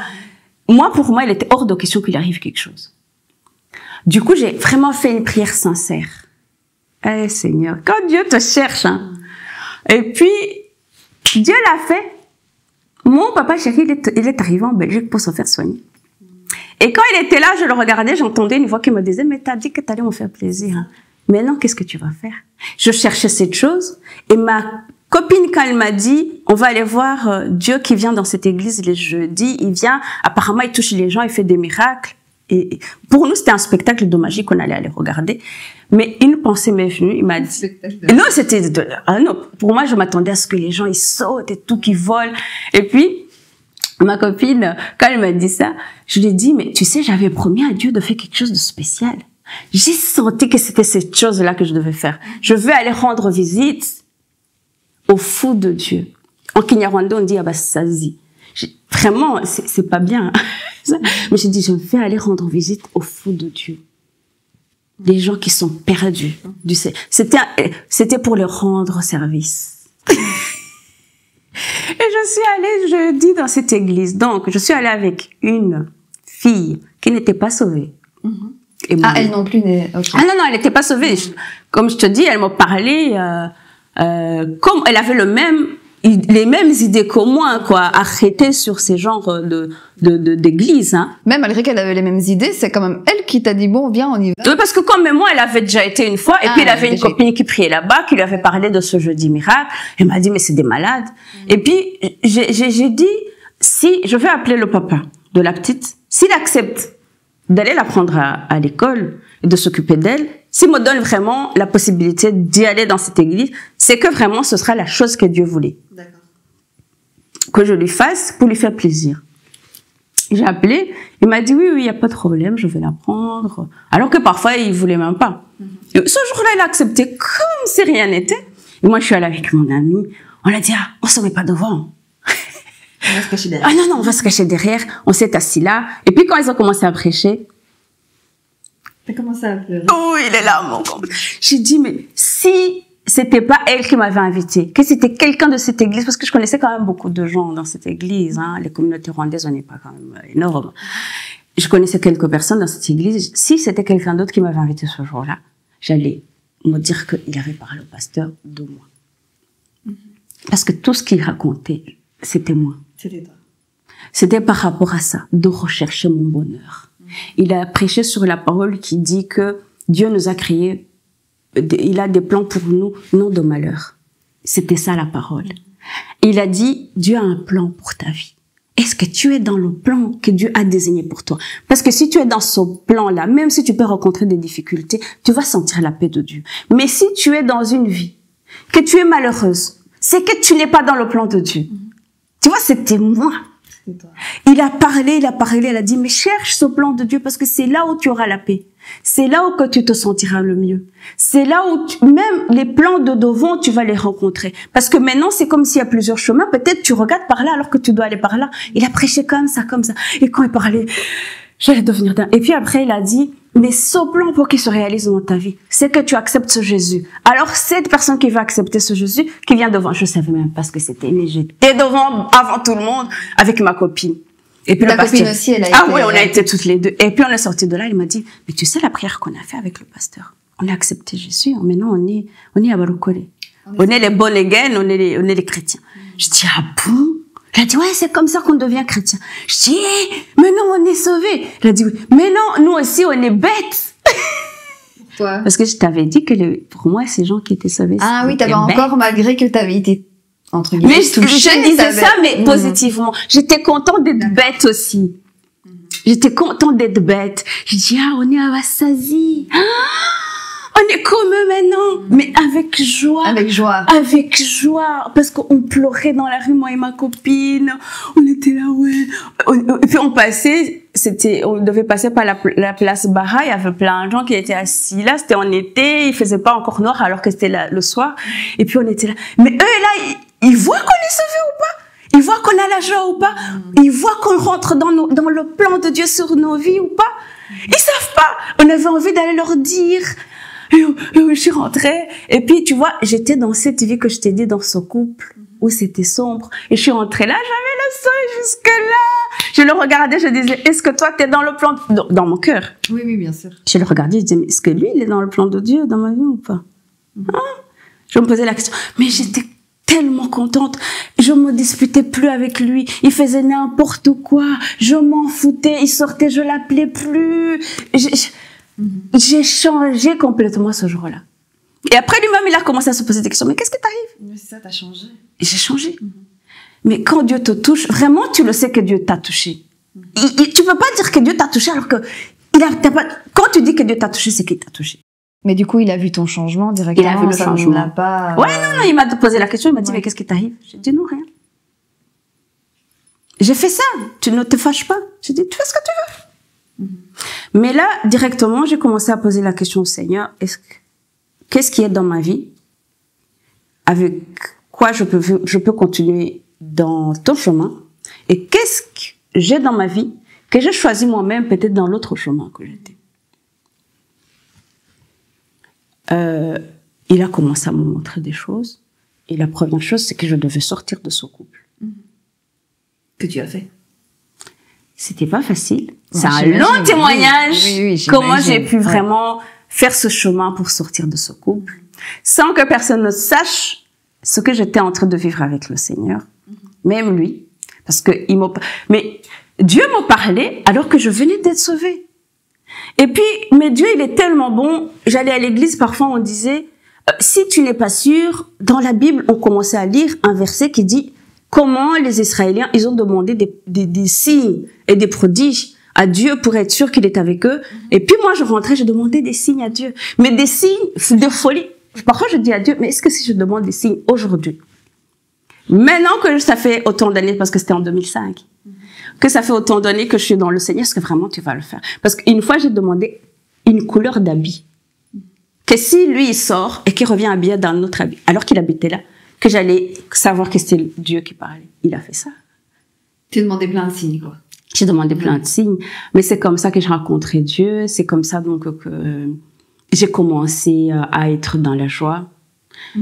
pour moi, il était hors de question qu'il arrive quelque chose. Du coup, j'ai vraiment fait une prière sincère. Eh Seigneur, quand Dieu te cherche, hein. Et puis, Dieu l'a fait. Mon papa chéri, il est arrivé en Belgique pour se faire soigner. Et quand il était là, je le regardais, j'entendais une voix qui me disait, mais t'as dit que t'allais me faire plaisir, hein. Mais non, qu'est-ce que tu vas faire? Je cherchais cette chose, et ma copine, quand elle m'a dit, on va aller voir Dieu qui vient dans cette église les jeudis, il vient, apparemment il touche les gens, il fait des miracles. Et pour nous, c'était un spectacle de magie qu'on allait aller regarder. Mais une pensée m'est venue, il m'a dit... Non, c'était... non, pour moi, je m'attendais à ce que les gens, ils sautent et tout, qu'ils volent. Et puis, ma copine, quand elle m'a dit ça, je lui ai dit, mais tu sais, j'avais promis à Dieu de faire quelque chose de spécial. J'ai senti que c'était cette chose-là que je devais faire. Je veux aller rendre visite au fou de Dieu. En Kinyarwanda, on dit Abasazi. Vraiment, c'est pas bien. Mais j'ai dit, je vais aller rendre visite au fou de Dieu. Les gens qui sont perdus. C'était pour leur rendre service. Et je suis allée jeudi dans cette église. Donc, je suis allée avec une fille qui n'était pas sauvée.
Et elle non plus n'est... Okay.
Ah non, elle n'était pas sauvée. Comme je te dis, elle m'a parlé comme elle avait les mêmes idées que moi, quoi, arrêter sur ces genres d'églises, hein.
Même malgré qu'elle avait les mêmes idées, c'est quand même elle qui t'a dit, bon, viens, on y va.
Oui, parce que comme moi, elle avait déjà été une fois, et puis elle avait une copine qui priait là-bas, qui lui avait parlé de ce jeudi miracle. Elle m'a dit, mais c'est des malades. Et puis, j'ai dit, si je vais appeler le papa de la petite, s'il accepte d'aller la prendre à l'école et de s'occuper d'elle, s'il me donne vraiment la possibilité d'y aller dans cette église, c'est que vraiment ce sera la chose que Dieu voulait. D'accord. Que je lui fasse pour lui faire plaisir. J'ai appelé, il m'a dit oui, il n'y a pas de problème, je vais la prendre. Alors que parfois, il voulait même pas. Ce jour-là, il a accepté comme si rien n'était. Et moi, je suis allée avec mon ami. On a dit, ah, on se met pas devant.
On va se cacher derrière.
Ah non, on va se cacher derrière. On s'est assis là. Et puis quand ils ont commencé à prêcher,
t'as commencé à pleurer.
Oh, il est là, mon gars. J'ai dit, mais si c'était pas elle qui m'avait invitée, que c'était quelqu'un de cette église, parce que je connaissais quand même beaucoup de gens dans cette église, hein, les communautés rwandaises, on n'est pas quand même énorme. Je connaissais quelques personnes dans cette église. Si c'était quelqu'un d'autre qui m'avait invité ce jour-là, j'allais me dire qu'il avait parlé au pasteur de moi. Parce que tout ce qu'il racontait, c'était moi.
C'était toi.
C'était par rapport à ça, de rechercher mon bonheur. Il a prêché sur la parole qui dit que Dieu nous a créés, il a des plans pour nous, non de malheur. C'était ça la parole. Il a dit, Dieu a un plan pour ta vie. Est-ce que tu es dans le plan que Dieu a désigné pour toi? Parce que si tu es dans ce plan-là, même si tu peux rencontrer des difficultés, tu vas sentir la paix de Dieu. Mais si tu es dans une vie, que tu es malheureuse, c'est que tu n'es pas dans le plan de Dieu. Tu vois, c'était moi. Il a parlé, elle a dit, mais cherche ce plan de Dieu parce que c'est là où tu auras la paix. C'est là où que tu te sentiras le mieux. C'est là où même les plans de devant, tu vas les rencontrer. Parce que maintenant, c'est comme s'il y a plusieurs chemins. Peut-être tu regardes par là alors que tu dois aller par là. Il a prêché comme ça, comme ça. Et quand il parlait, j'allais devenir dingue. Et puis après, il a dit, mais ce plan pour qu'il se réalise dans ta vie, c'est que tu acceptes ce Jésus. Alors, cette personne qui va accepter ce Jésus, qui vient devant, je savais même pas ce que c'était, mais j'étais devant, avant tout le monde, avec ma copine. Et puis
la copine aussi, elle a été...
Ah oui, on a été toutes les deux. Et puis on est sorti de là, il m'a dit, mais tu sais la prière qu'on a fait avec le pasteur? On a accepté Jésus, maintenant on est à Barokole. On est les born again, on est les chrétiens. Je dis, ah bon? Elle a dit, ouais, c'est comme ça qu'on devient chrétien. Je dis, mais non, on est sauvés. Elle a dit, oui, mais non, nous aussi, on est bêtes.
Pourquoi?
Parce que je t'avais dit que pour moi, ces gens qui étaient sauvés,
ah oui, t'avais encore, malgré que t'avais été, entre guillemets,
mais je disais ça, mais positivement. J'étais contente d'être bête aussi. J'étais contente d'être bête. Je dis, ah, on est à Wassazi. Ah, On est comme eux maintenant, mais avec joie.
Avec joie.
Avec joie, parce qu'on pleurait dans la rue, moi et ma copine. On était là, ouais. Et puis on passait, on devait passer par la place Barra, il y avait plein de gens qui étaient assis là, c'était en été, il faisait pas encore noir alors que c'était le soir. Et puis on était là. Mais eux là, ils voient qu'on est sauvés ou pas? Ils voient qu'on a la joie ou pas? Ils voient qu'on rentre dans le plan de Dieu sur nos vies ou pas? Ils savent pas. On avait envie d'aller leur dire. Et je suis rentrée. Et puis, tu vois, j'étais dans cette vie que je t'ai dit, dans ce couple où c'était sombre. Et je suis rentrée là, j'avais le soleil jusque là. Je le regardais, je disais, est-ce que toi, t'es dans le plan dans mon cœur?
Oui, oui, bien sûr.
Je le regardais, je disais, mais est-ce que lui, il est dans le plan de Dieu dans ma vie ou pas? Hein? Je me posais la question. Mais j'étais tellement contente. Je me disputais plus avec lui. Il faisait n'importe quoi. Je m'en foutais. Il sortait, je l'appelais plus. J'ai changé complètement ce jour-là. Et après lui-même, il a commencé à se poser des questions. Mais qu'est-ce qui t'arrive?
C'est ça, t'as changé.
J'ai changé. Mais quand Dieu te touche, vraiment, tu le sais que Dieu t'a touché. Tu peux pas dire que Dieu t'a touché alors que quand tu dis que Dieu t'a touché, c'est qu'il t'a touché.
Mais du coup, il a vu ton changement directement.
Il a vu le changement.
Il n'a pas.
Ouais, non, il m'a posé la question. Il m'a dit, mais qu'est-ce qui t'arrive? J'ai dit, non, rien. J'ai fait ça. Tu ne te fâches pas. J'ai dit, tu fais ce que tu veux. Mais là, directement, j'ai commencé à poser la question au Seigneur. Qu'est-ce qui est dans ma vie? Avec quoi je peux continuer dans ton chemin? Et qu'est-ce que j'ai dans ma vie que j'ai choisi moi-même, peut-être dans l'autre chemin que j'étais? Il a commencé à me montrer des choses. Et la première chose, c'est que je devais sortir de ce couple.
Que tu as fait?
C'était pas facile. C'est un long témoignage.
Oui,
comment j'ai pu vraiment faire ce chemin pour sortir de ce couple, sans que personne ne sache ce que j'étais en train de vivre avec le Seigneur. Même lui. Parce que mais Dieu m'a parlé alors que je venais d'être sauvée. Et puis, mais Dieu, il est tellement bon. J'allais à l'église, parfois on disait, si tu n'es pas sûr, dans la Bible, on commençait à lire un verset qui dit comment les Israéliens, ils ont demandé des signes et des prodiges à Dieu pour être sûr qu'il est avec eux. Et puis moi, je rentrais, je demandais des signes à Dieu. Mais des signes de folie. Parfois, je dis à Dieu, mais est-ce que si je demande des signes aujourd'hui, maintenant que ça fait autant d'années, parce que c'était en 2005, que ça fait autant d'années que je suis dans le Seigneur, est-ce que vraiment tu vas le faire? Parce qu'une fois, j'ai demandé une couleur d'habit. Que si lui, il sort et qu'il revient habillé d'un autre habit, alors qu'il habitait là, que j'allais savoir que c'était Dieu qui parlait. Il a fait ça.
Tu as demandé plein de signes, quoi.
J'ai demandé plein de signes. Mais c'est comme ça que j'ai rencontré Dieu. C'est comme ça donc que j'ai commencé à être dans la joie.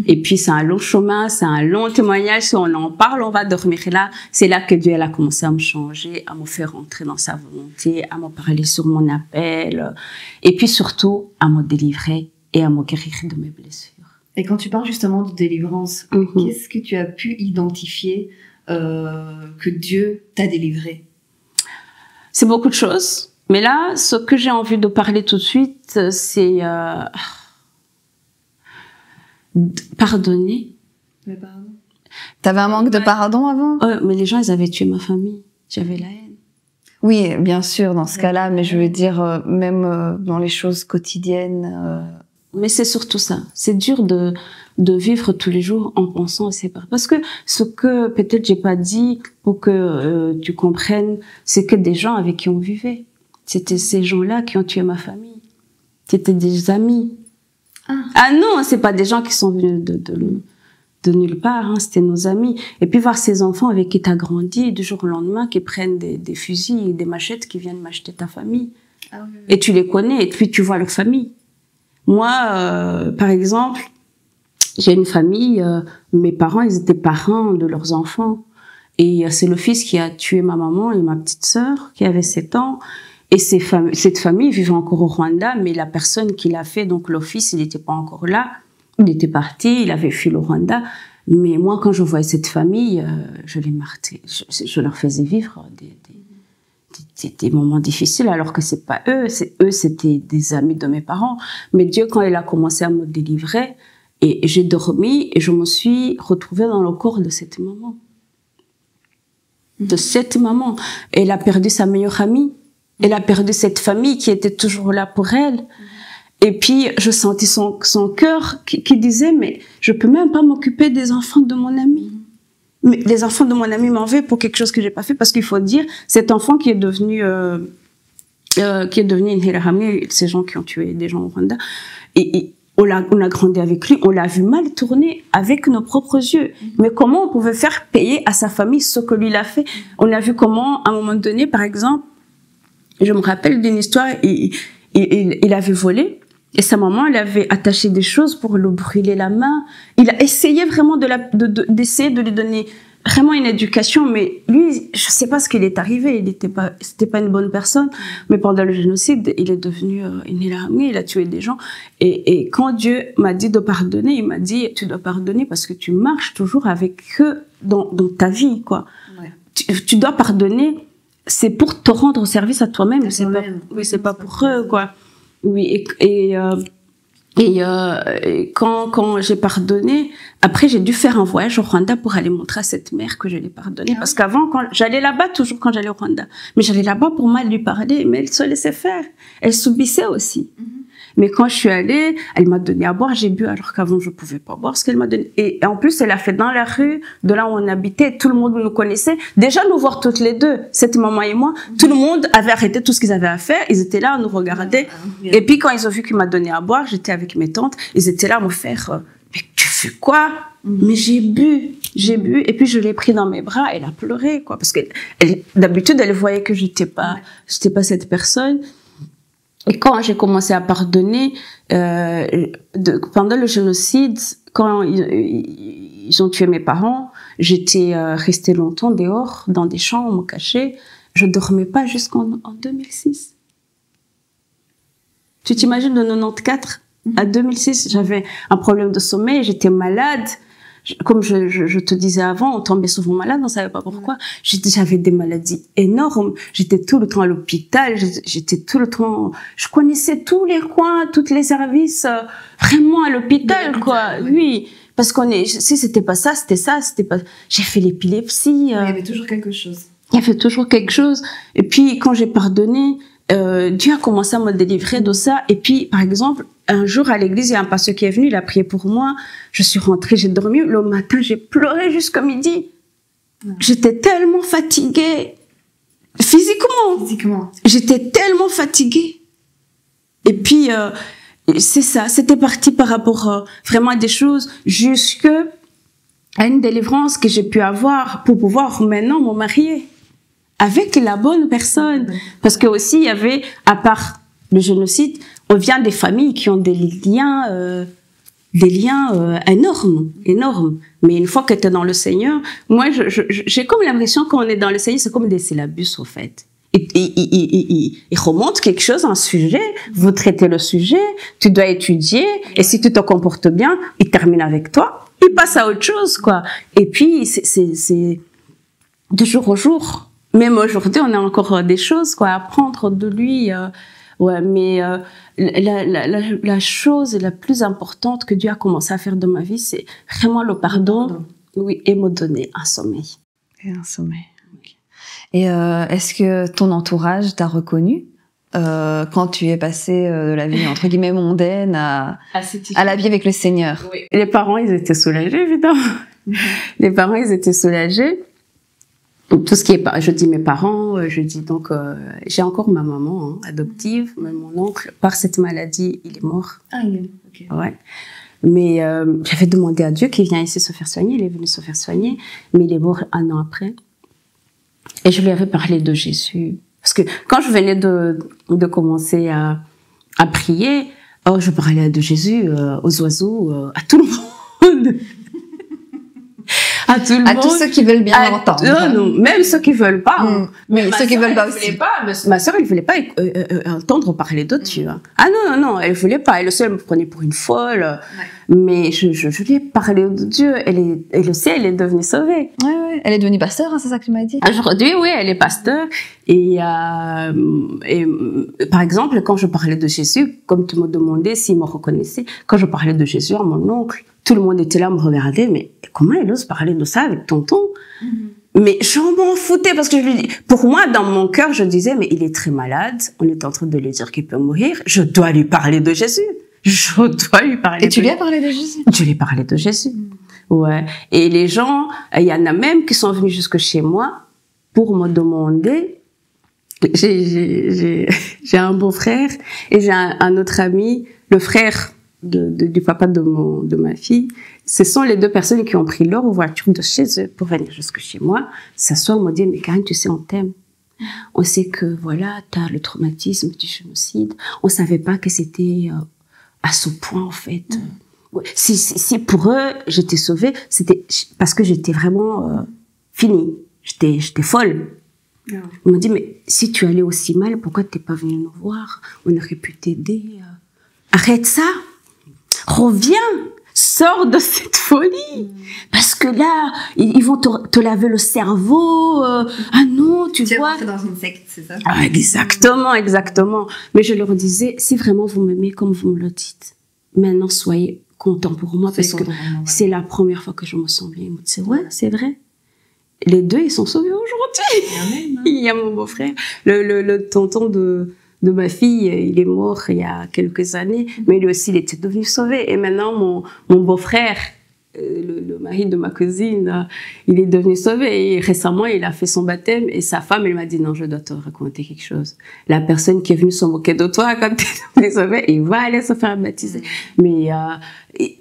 Et puis c'est un long chemin, c'est un long témoignage. Si on en parle, on va dormir là. C'est là que Dieu elle a commencé à me changer, à me faire entrer dans sa volonté, à me parler sur mon appel. Et puis surtout, à me délivrer et à me guérir de mes blessures.
Et quand tu parles justement de délivrance, qu'est-ce que tu as pu identifier que Dieu t'a délivré?
C'est beaucoup de choses. Mais là, ce que j'ai envie de parler tout de suite, c'est pardonner.
Mais pardon. T'avais un manque de pardon avant?
Mais les gens, ils avaient tué ma famille. J'avais la haine.
Oui, bien sûr, dans ce cas-là, mais je veux dire, même dans les choses quotidiennes.
Mais c'est surtout ça. C'est dur de vivre tous les jours en pensant à ses parents. Parce que ce que peut-être j'ai pas dit pour que tu comprennes, c'est que des gens avec qui on vivait. C'était ces gens-là qui ont tué ma famille. C'était des amis. Ah non, c'est pas des gens qui sont venus de nulle part, hein, c'était nos amis. Et puis voir ces enfants avec qui t'as grandi, et du jour au lendemain, qui prennent des fusils et des machettes, qui viennent m'acheter ta famille. Ah oui. Et tu les connais, et puis tu vois leur famille. Moi, par exemple, j'ai une famille, mes parents, ils étaient parrains de leurs enfants. Et c'est le fils qui a tué ma maman et ma petite sœur, qui avait 7 ans. Et cette famille vivait encore au Rwanda, mais la personne qui l'a fait, donc le fils, il n'était pas encore là. Il était parti, il avait fui le Rwanda. Mais moi, quand je voyais cette famille, je les martais. Je leur faisais vivre des moments difficiles, alors que c'est pas eux. Eux, c'était des amis de mes parents. Mais Dieu, quand il a commencé à me délivrer, et j'ai dormi, et je me suis retrouvée dans le corps de cette maman. De cette maman. Elle a perdu sa meilleure amie. Elle a perdu cette famille qui était toujours là pour elle. Et puis, je sentais son cœur qui disait, mais je peux même pas m'occuper des enfants de mon ami. Mais les enfants de mon ami m'en veulent pour quelque chose que j'ai pas fait, parce qu'il faut dire, cet enfant qui est devenu une Hirahamwe, ces gens qui ont tué des gens au Rwanda, et on a grandi avec lui, on l'a vu mal tourner avec nos propres yeux. Mais comment on pouvait faire payer à sa famille ce que lui il a fait? On a vu comment, à un moment donné, par exemple, je me rappelle d'une histoire, il avait volé, et sa maman, elle avait attaché des choses pour lui brûler la main. Il a essayé vraiment d'essayer de lui donner vraiment une éducation, mais lui, je sais pas ce qu'il est arrivé, c'était pas une bonne personne, mais pendant le génocide, il est devenu une Hirahamwe, il a tué des gens, et quand Dieu m'a dit de pardonner, il m'a dit, tu dois pardonner parce que tu marches toujours avec eux dans ta vie, quoi. Ouais. Tu dois pardonner, c'est pour te rendre service à toi-même, c'est pas pour eux, quoi. Oui, et quand j'ai pardonné, après j'ai dû faire un voyage au Rwanda pour aller montrer à cette mère que je l'ai pardonné. Parce qu'avant, quand j'allais là-bas, toujours quand j'allais au Rwanda, mais j'allais là-bas pour mal lui parler, mais elle se laissait faire. Elle subissait aussi. Mais quand je suis allée, elle m'a donné à boire, j'ai bu alors qu'avant je pouvais pas boire ce qu'elle m'a donné. Et en plus, elle a fait dans la rue de là où on habitait, tout le monde nous connaissait. Déjà nous voir toutes les deux, cette maman et moi, tout le monde avait arrêté tout ce qu'ils avaient à faire, ils étaient là à nous regarder. Et puis quand ils ont vu qu'il m'a donné à boire, j'étais avec mes tantes, ils étaient là à me faire mais tu fais quoi? Mais j'ai bu, et puis je l'ai pris dans mes bras, elle a pleuré, quoi, parce que d'habitude elle voyait que j'étais pas cette personne. Et quand j'ai commencé à pardonner, pendant le génocide, quand ils ont tué mes parents, j'étais restée longtemps dehors, dans des champs, on me cachait. Je dormais pas jusqu'en 2006. Tu t'imagines de 94 à 2006, j'avais un problème de sommeil, j'étais malade. Comme je te disais avant, on tombait souvent malade, on savait pas pourquoi. J'avais des maladies énormes. J'étais tout le temps à l'hôpital. J'étais tout le temps. Je connaissais tous les coins, tous les services, vraiment à l'hôpital, quoi. Oui, parce si c'était pas ça, c'était ça, c'était pas. J'ai fait l'épilepsie.
Il y avait toujours quelque chose.
Il y avait toujours quelque chose. Et puis quand j'ai pardonné, Dieu a commencé à me délivrer de ça. Et puis, par exemple, un jour à l'église, il y a un pasteur qui est venu, il a prié pour moi. Je suis rentrée, j'ai dormi. Le matin, j'ai pleuré jusqu'à midi. J'étais tellement fatiguée. Physiquement. J'étais tellement fatiguée. Et puis, c'est ça. C'était parti par rapport vraiment à des choses jusqu'à une délivrance que j'ai pu avoir pour pouvoir maintenant me marier avec la bonne personne. Parce que aussi, il y avait, à part le génocide, on vient des familles qui ont des liens énormes. Mais une fois que tu es dans le Seigneur, moi, j'ai comme l'impression qu'on est dans le Seigneur, c'est comme des syllabus, au fait. Il remonte quelque chose, un sujet, vous traitez le sujet, tu dois étudier, et si tu te comportes bien, il termine avec toi, il passe à autre chose, quoi. Et puis, c'est de jour au jour. Même aujourd'hui, on a encore des choses, quoi, à apprendre de lui. Ouais, mais la chose la plus importante que Dieu a commencé à faire de ma vie, c'est vraiment le pardon, oui, et me donner un sommeil.
Et un sommeil. Okay. Et est-ce que ton entourage t'a reconnu quand tu es passée de la vie entre guillemets mondaine à la vie avec le Seigneur?
Oui. Les parents, ils étaient soulagés, évidemment. Les parents, ils étaient soulagés. Tout ce qui est, je dis mes parents, je dis donc, j'ai encore ma maman adoptive, mais mon oncle, par cette maladie, il est mort.
Ah, il est mort, ok.
Ouais. Mais j'avais demandé à Dieu qu'il vienne ici se faire soigner, il est venu se faire soigner, mais il est mort 1 an après. Et je lui avais parlé de Jésus. Parce que quand je venais de commencer à prier, je parlais de Jésus aux oiseaux, à tout le monde. À tout le monde.
À tous ceux qui veulent bien l'entendre.
Non, même ceux qui veulent pas.
Mais ceux qui veulent pas aussi.
Ma sœur, elle voulait pas entendre parler de Dieu. Ah non, elle voulait pas. Elle aussi, elle me prenait pour une folle. Ouais. Mais je lui ai parlé de Dieu. Elle aussi, elle est devenue sauvée.
Ouais. Elle est devenue pasteur, c'est ça que tu m'as dit?
Aujourd'hui, oui, elle est pasteur. Et par exemple, quand je parlais de Jésus, comme tu me demandais s'il me reconnaissait, quand je parlais de Jésus à mon oncle, tout le monde était là à me regarder, mais comment elle ose parler de ça avec tonton? Mais je m'en foutais parce que je lui dis, pour moi, dans mon cœur, je disais, mais il est très malade. On est en train de lui dire qu'il peut mourir. Je dois lui parler de Jésus. Je dois lui parler.
Et tu lui as parlé de Jésus?
Je lui ai parlé de Jésus. Ouais. Et les gens, il y en a même qui sont venus jusque chez moi pour me demander. J'ai un beau-frère et j'ai un autre ami, le frère du papa de ma fille. Ce sont les deux personnes qui ont pris leur voiture de chez eux pour venir jusque chez moi. S'asseoir, me dire, mais Karine, tu sais, on t'aime. On sait que, voilà, t'as le traumatisme du génocide. On savait pas que c'était à ce point, en fait. Si pour eux, j'étais sauvée, c'était parce que j'étais vraiment finie. J'étais folle. On m'a dit, mais si tu allais aussi mal, pourquoi t'es pas venu nous voir? On aurait pu t'aider. Arrête ça. Reviens. Sors de cette folie. Parce que là, ils vont te laver le cerveau. Ah non, tu vois.
Tu es dans une secte, c'est ça?
Ah, exactement, exactement. Mais je leur disais, si vraiment vous m'aimez comme vous me le dites, maintenant soyez contents pour moi parce que c'est la première fois que je me sens bien. Ils me disaient, ouais, c'est vrai. Les deux, ils sont sauvés aujourd'hui. Il y a mon beau-frère, le tonton de ma fille, il est mort il y a quelques années, mais lui aussi, il était devenu sauvé. Et maintenant, mon beau-frère, le mari de ma cousine, il est devenu sauvé. Et récemment, il a fait son baptême et sa femme, elle m'a dit, non, je dois te raconter quelque chose. La personne qui est venue se moquer de toi quand tu es devenu sauvé, il va aller se faire baptiser. Mais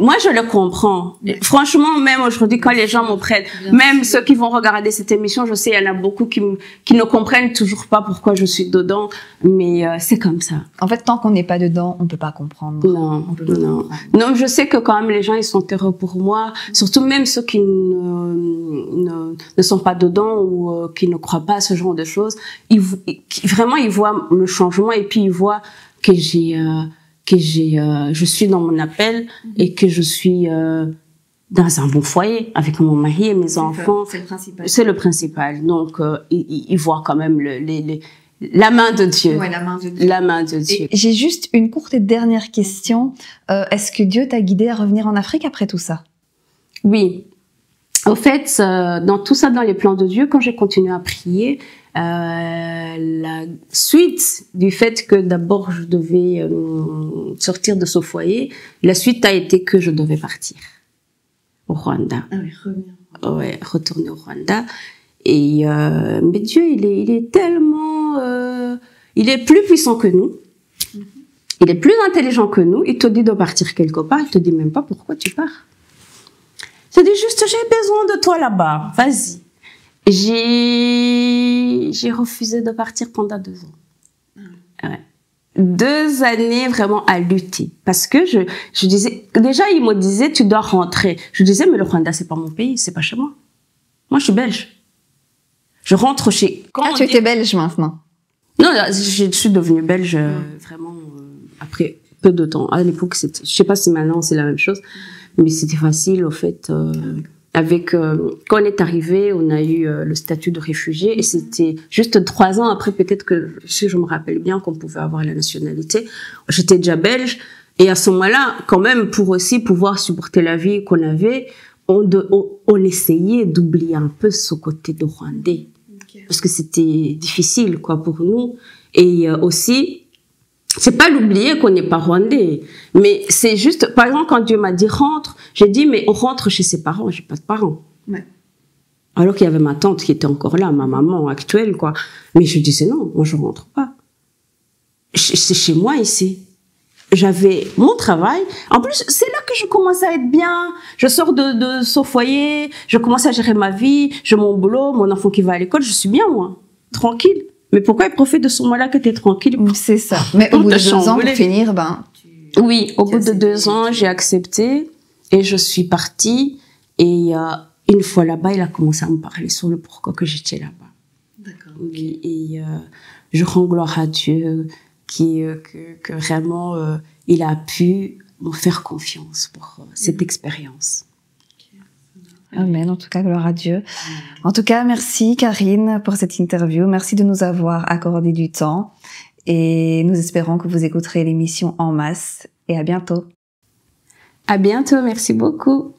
moi, je le comprends. Franchement, même aujourd'hui, quand les gens me prennent, même ceux qui vont regarder cette émission, je sais, il y en a beaucoup qui ne comprennent toujours pas pourquoi je suis dedans, mais c'est comme ça.
En fait, tant qu'on n'est pas dedans, on peut pas comprendre.
Non, je sais que quand même les gens, ils sont heureux pour moi, surtout même ceux qui ne sont pas dedans ou qui ne croient pas à ce genre de choses. Vraiment, ils voient le changement et puis ils voient que je suis dans mon appel et que je suis dans un bon foyer avec mon mari et mes enfants.
C'est le principal.
C'est le principal. Donc, ils voient quand même la main de Dieu.
Ouais, la main de Dieu.
La main de Dieu.
J'ai juste une courte et dernière question. Est-ce que Dieu t'a guidé à revenir en Afrique après tout ça?
Oui. Au fait, dans tout ça, dans les plans de Dieu, quand j'ai continué à prier, la suite du fait que d'abord je devais sortir de ce foyer, la suite a été que je devais partir au Rwanda.
Ah oui, revenir.
Ouais, retourner au Rwanda. Et mais Dieu, il est tellement, il est plus puissant que nous. Il est plus intelligent que nous. Il te dit de partir quelque part. Il te dit même pas pourquoi tu pars. Il te dit juste j'ai besoin de toi là-bas. Vas-y. J'ai refusé de partir pendant 2 ans. Ouais. 2 années vraiment à lutter. Parce que je disais, déjà il me disait tu dois rentrer. Je disais mais le Rwanda c'est pas mon pays, c'est pas chez moi. Moi je suis belge. Je rentre chez...
tu étais belge maintenant?
Non, je suis devenue belge vraiment après peu de temps. À l'époque, je sais pas si maintenant c'est la même chose, mais c'était facile au fait. Quand on est arrivé, on a eu le statut de réfugié et c'était juste 3 ans après, peut-être que, si je me rappelle bien, qu'on pouvait avoir la nationalité. J'étais déjà belge et à ce moment-là, quand même, pour aussi pouvoir supporter la vie qu'on avait, on essayait d'oublier un peu ce côté de Rwandais. Okay. Parce que c'était difficile, quoi, pour nous. Et aussi, c'est pas l'oublier qu'on n'est pas Rwandais. Mais c'est juste, par exemple, quand Dieu m'a dit rentre, j'ai dit, mais on rentre chez ses parents, j'ai pas de parents.
Ouais.
Alors qu'il y avait ma tante qui était encore là, ma maman actuelle, quoi. Mais je disais non, moi je rentre pas. C'est chez moi ici. J'avais mon travail. En plus, c'est là que je commence à être bien. Je sors de ce foyer, je commence à gérer ma vie, j'ai mon boulot, mon enfant qui va à l'école, je suis bien, moi. Tranquille. Mais pourquoi il profite de ce moment-là que t'es tranquille?
C'est ça. Mais au bout de 2 ans, pour finir,
oui, au bout de 2 ans, j'ai accepté et je suis partie. Et une fois là-bas, il a commencé à me parler sur le pourquoi que j'étais là-bas.
D'accord.
Oui, et je rends gloire à Dieu que vraiment il a pu me faire confiance pour cette expérience.
Amen, en tout cas, gloire à Dieu. En tout cas, merci Karine pour cette interview. Merci de nous avoir accordé du temps. Et nous espérons que vous écouterez l'émission en masse. Et à bientôt.
À bientôt, merci beaucoup.